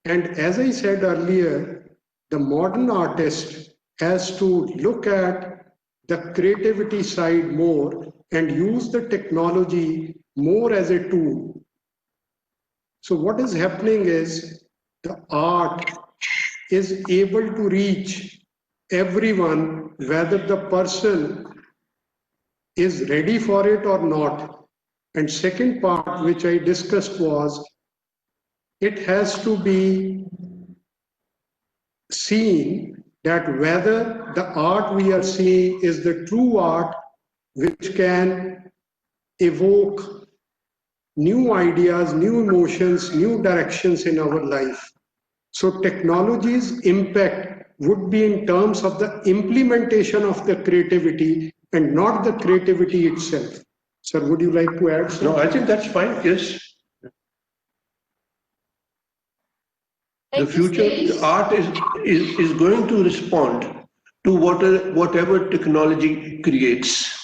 And as I said earlier, the modern artist has to look at the creativity side more and use the technology more as a tool. So what is happening is the art is able to reach everyone, whether the person is ready for it or not. And second part, which I discussed, was it has to be seen that whether the art we are seeing is the true art which can evoke new ideas, new emotions, new directions in our life. So technology's impact would be in terms of the implementation of the creativity and not the creativity itself. Sir, would you like to add something? No, I think that's fine. Yes. The future art is going to respond to whatever technology creates.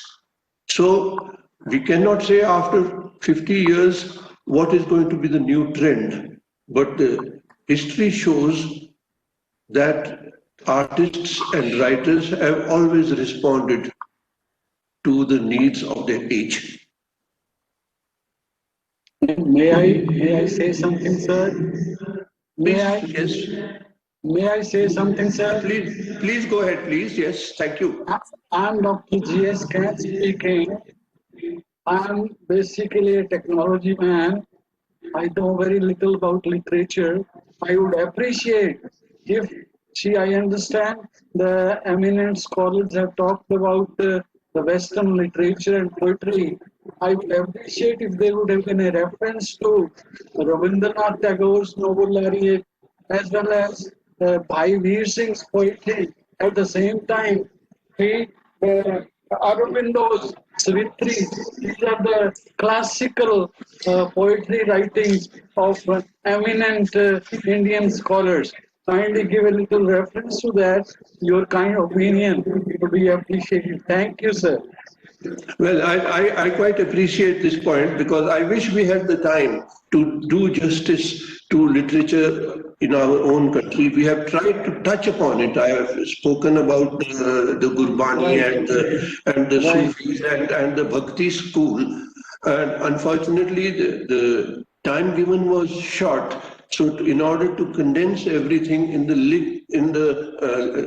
So we cannot say after 50 years what is going to be the new trend, but the history shows that artists and writers have always responded to the needs of their age. May I say something, sir? Yes. May I say something, sir? Please go ahead, please. Yes, thank you. I'm Dr. G.S. Can speaking. I'm basically a technology man. I know very little about literature. I would appreciate if I understand the eminent scholars have talked about the Western literature and poetry. I would appreciate if there would have been a reference to Rabindranath Tagore's Noble Laureate as well as Bhai Veer Singh's poetry. At the same time, he Aurobindo's Savitri, these are the classical poetry writings of eminent Indian scholars. Kindly give a little reference to that. Your kind opinion would be appreciated. Thank you, sir. Well, I quite appreciate this point because I wish we had the time to do justice to literature in our own country. We have tried to touch upon it. I have spoken about the Gurbani and the Sufis and the Bhakti school. And unfortunately, the time given was short. So in order to condense everything in the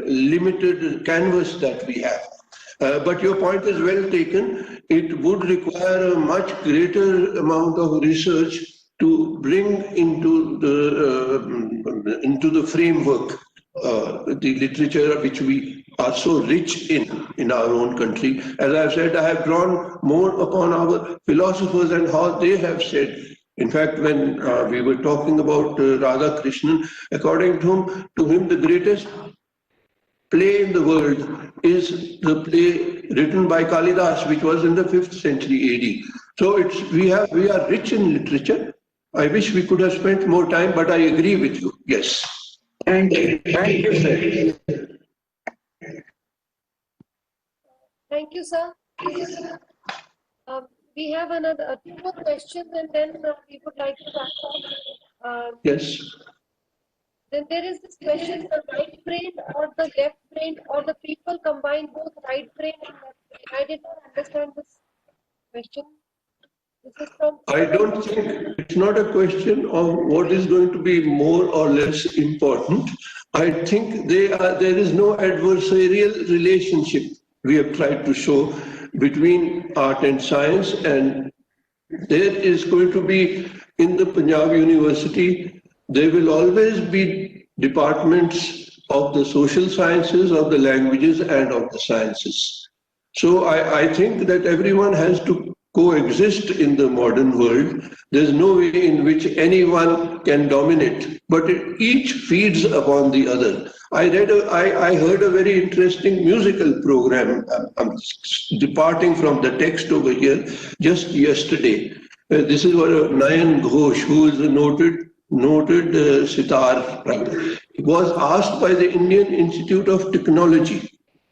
limited canvas that we have, but your point is well taken. It would require a much greater amount of research to bring into the framework the literature which we are so rich in our own country. As I've said, I have drawn more upon our philosophers and how they have said In fact, when we were talking about Radha Krishnan, according to him, the greatest play in the world is the play written by Kalidas, which was in the 5th century AD. So we are rich in literature. I wish we could have spent more time, but I agree with you. Yes. Thank you, sir. Thank you, sir. We have another 2 more questions, and then we would like to wrap up. Yes. Then there is this question: the right brain or the left brain, or the people combine both right brain and left brain? I did not understand this question. This is from. I don't think it's not a question of what is going to be more or less important. I think there is no adversarial relationship we have tried to show between art and science, and there is going to be in the Panjab University, there will always be departments of the social sciences, of the languages, and of the sciences. So I think that everyone has to coexist in the modern world. There's no way in which anyone can dominate, but each feeds upon the other. I heard a very interesting musical program. I'm departing from the text over here just yesterday. This is what Nayan Ghosh, who is a noted sitar player, was asked by the Indian Institute of Technology,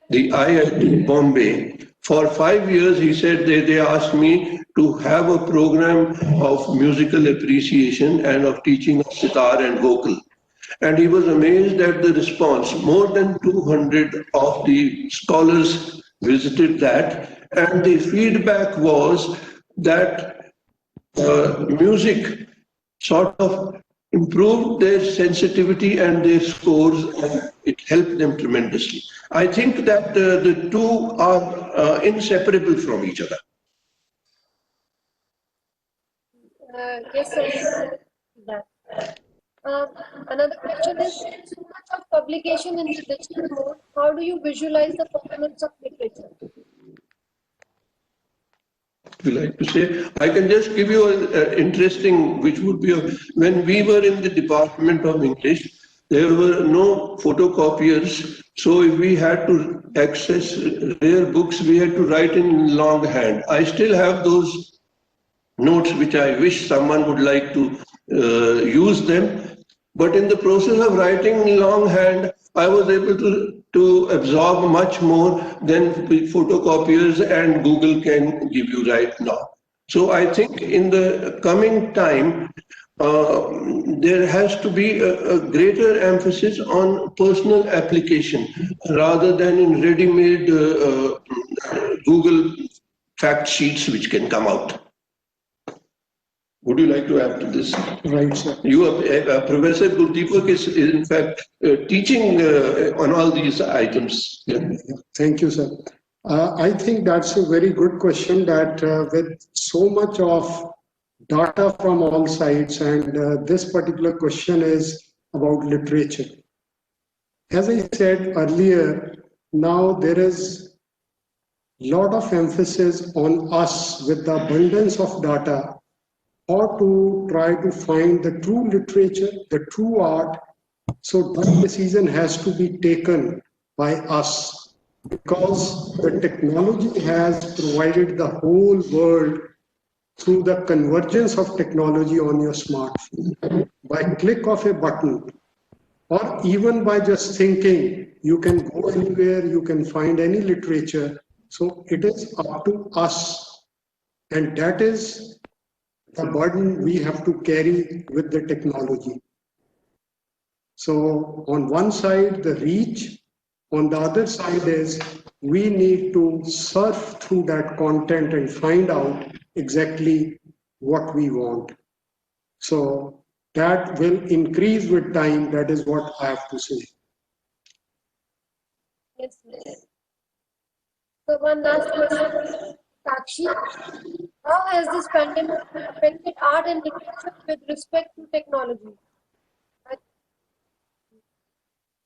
the IIT Bombay. For 5 years, he said they asked me to have a program of musical appreciation and of teaching of sitar and vocal. And he was amazed at the response. More than 200 of the scholars visited that, and the feedback was that music sort of improved their sensitivity and their scores, and it helped them tremendously. I think that the two are inseparable from each other. Yes, sir. Another question is: so much of publication in the digital mode, how do you visualize the permanence of literature? You like to say? I can just give you an interesting, which would be when we were in the Department of English, there were no photocopiers. So if we had to access rare books, we had to write in longhand. I still have those notes, which I wish someone would like to use them. But in the process of writing in longhand, I was able to absorb much more than the photocopiers and Google can give you right now. So I think in the coming time, there has to be a greater emphasis on personal application rather than in ready-made Google fact sheets which can come out. Would you like to add to this? Right, sir. Professor Gurdeepak is in fact teaching on all these items. Yeah. Thank you, sir. I think that's a very good question, that with so much of data from all sides, and this particular question is about literature. As I said earlier, now there is a lot of emphasis on us with the abundance of data, or to try to find the true literature, the true art. So that decision has to be taken by us, because the technology has provided the whole world through the convergence of technology on your smartphone. By click of a button, or even by just thinking, you can go anywhere, you can find any literature. So it is up to us, and that is the burden we have to carry with the technology. So on one side, the reach, on the other side is we need to surf through that content and find out exactly what we want. So that will increase with time. That is what I have to say. Yes, yes. So one last question, Sakshi. How has this pandemic affected art and literature with respect to technology?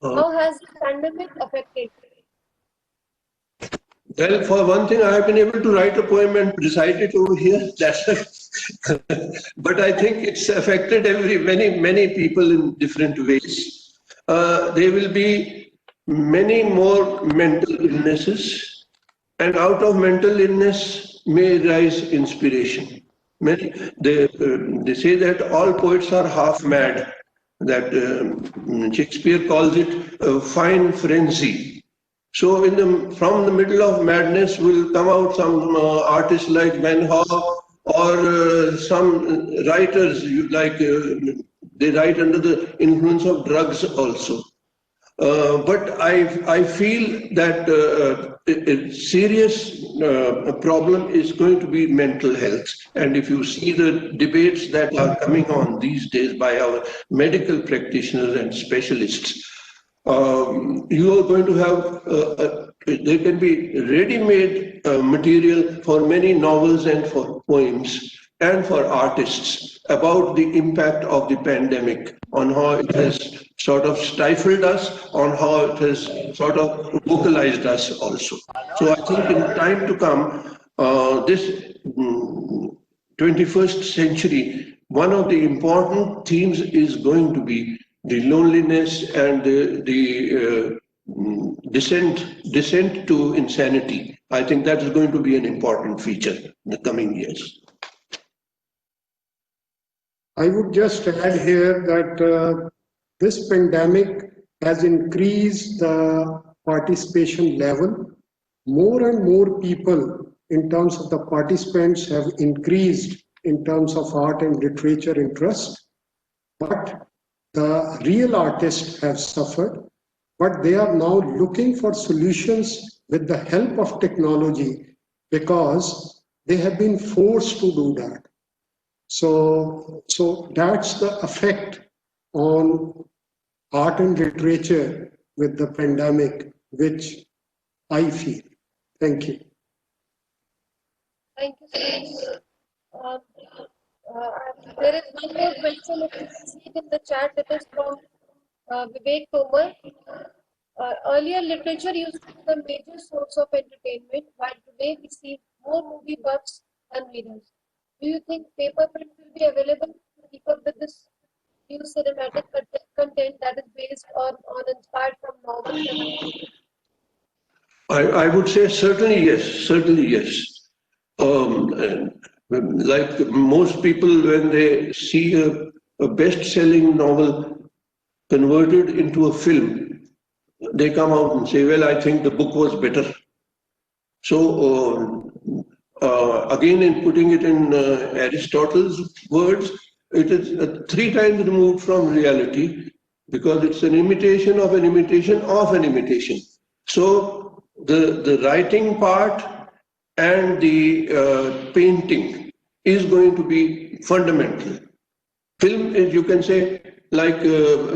How has the pandemic affected? Well, for one thing, I have been able to write a poem and recite it over here. That's But I think it's affected many people in different ways. There will be many more mental illnesses, and out of mental illness may rise inspiration. They say that all poets are half mad, that Shakespeare calls it a fine frenzy. So from the middle of madness will come out some artists like Van Gogh or some writers they write under the influence of drugs also. But I feel that a serious problem is going to be mental health. And if you see the debates that are coming on these days by our medical practitioners and specialists, you are going to have, there can be ready-made material for many novels and for poems and for artists about the impact of the pandemic, on how it has sort of stifled us, on how it has sort of vocalized us also. So I think in time to come, this 21st century, one of the important themes is going to be the loneliness and the descent to insanity. I think that is going to be an important feature in the coming years. I would just add here that this pandemic has increased the participation level. More and more people in terms of the participants have increased in terms of art and literature interest, but the real artists have suffered, but they are now looking for solutions with the help of technology because they have been forced to do that. So that's the effect on art and literature with the pandemic, which I feel. Thank you. Thank you so much. There is one more question, if you can see it in the chat. It is from Vivek Tomar. Earlier, literature used to be the major source of entertainment, while today we see more movie buffs than readers. Do you think paper print will be available to keep up with this new cinematic content that is based on inspired from novels? I would say certainly yes, certainly yes. Like most people, when they see a best-selling novel converted into a film, they come out and say, well, I think the book was better. So again, in putting it in Aristotle's words, it is 3 times removed from reality because it's an imitation of an imitation of an imitation. So the writing part and the painting is going to be fundamental. Film is, you can say, like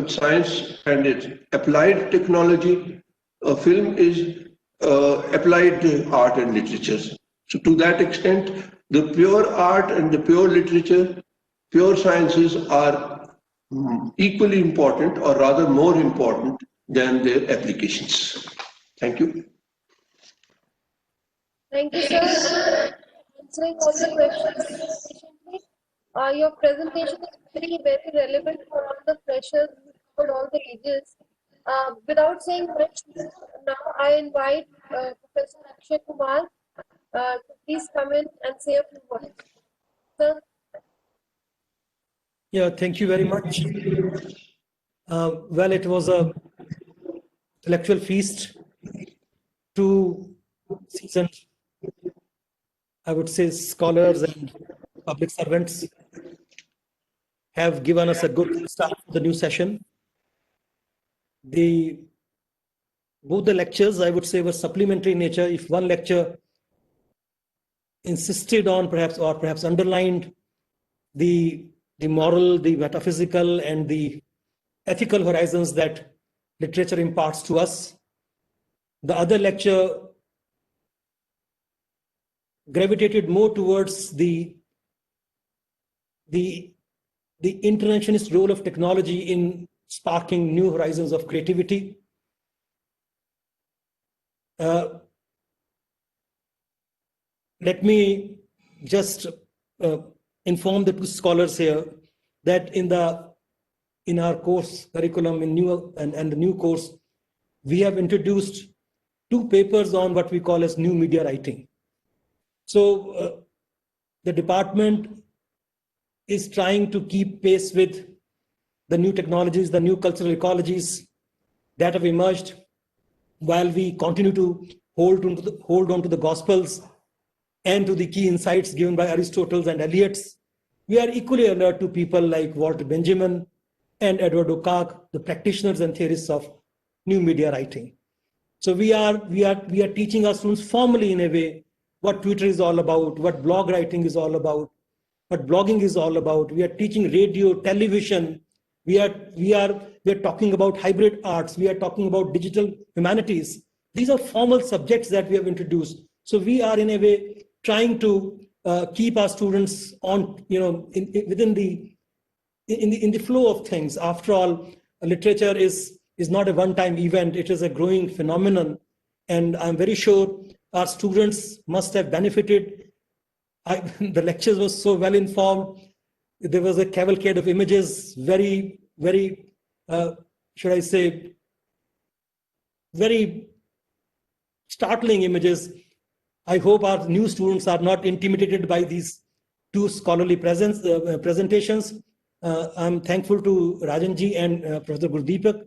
science and its applied technology. Film is applied art and literature. So to that extent, the pure art and the pure literature, pure sciences are equally important, or rather more important than their applications. Thank you. Thank you, sir. Answering all the questions patiently. Your presentation is very, very relevant for all the freshers who covered all the ages. Without saying much more, now I invite Professor Akshay Kumar to please come in and say a few words. Sir. Yeah, thank you very much. Well, it was a intellectual feast. 2 seasoned, I would say, scholars and public servants have given us a good start for the new session. Both the lectures, I would say, were supplementary in nature. If one lecture insisted on perhaps underlined the moral, the metaphysical, and the ethical horizons that literature imparts to us, the other lecture gravitated more towards the interventionist role of technology in sparking new horizons of creativity. Let me just inform the two scholars here that in our course curriculum and the new course, we have introduced 2 papers on what we call as new media writing. So the department is trying to keep pace with the new technologies, the new cultural ecologies that have emerged, while we continue to hold on to the Gospels and to the key insights given by Aristotle and Eliot's. We are equally alert to people like Walter Benjamin and Edward Oakak, the practitioners and theorists of new media writing. So we are teaching our students formally in a way what Twitter is all about, what blog writing is all about, what blogging is all about. We are teaching radio, television. We are talking about hybrid arts. We are talking about digital humanities. These are formal subjects that we have introduced. So we are in a way trying to keep our students on, within the flow of things. After all, literature is not a one-time event. It is a growing phenomenon, and I'm very sure our students must have benefited. The lectures were so well informed. There was a cavalcade of images, very, very, should I say, very startling images. I hope our new students are not intimidated by these 2 scholarly presentations. I'm thankful to Rajanji and Professor Gurdeepak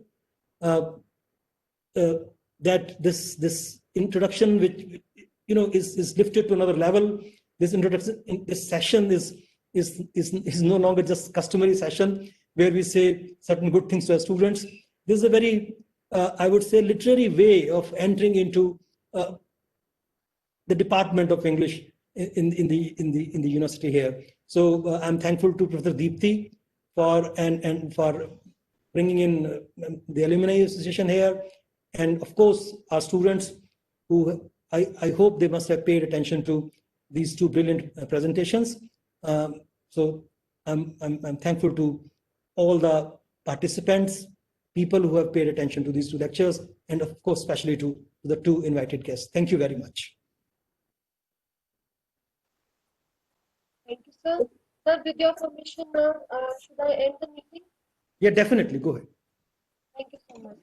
that this introduction, which is lifted to another level. This introduction, this session is no longer just customary session where we say certain good things to our students. This is a very, I would say, literary way of entering into the Department of English in the university here. So I'm thankful to Professor Deepthi for bringing in the Alumni Association here, and of course our students, who I hope they must have paid attention to these 2 brilliant presentations. So I'm thankful to all the participants, people who have paid attention to these 2 lectures, and of course especially to the 2 invited guests. Thank you very much. Thank you, sir. Sir, with your permission now, should I end the meeting? Yeah, definitely. Go ahead. Thank you so much.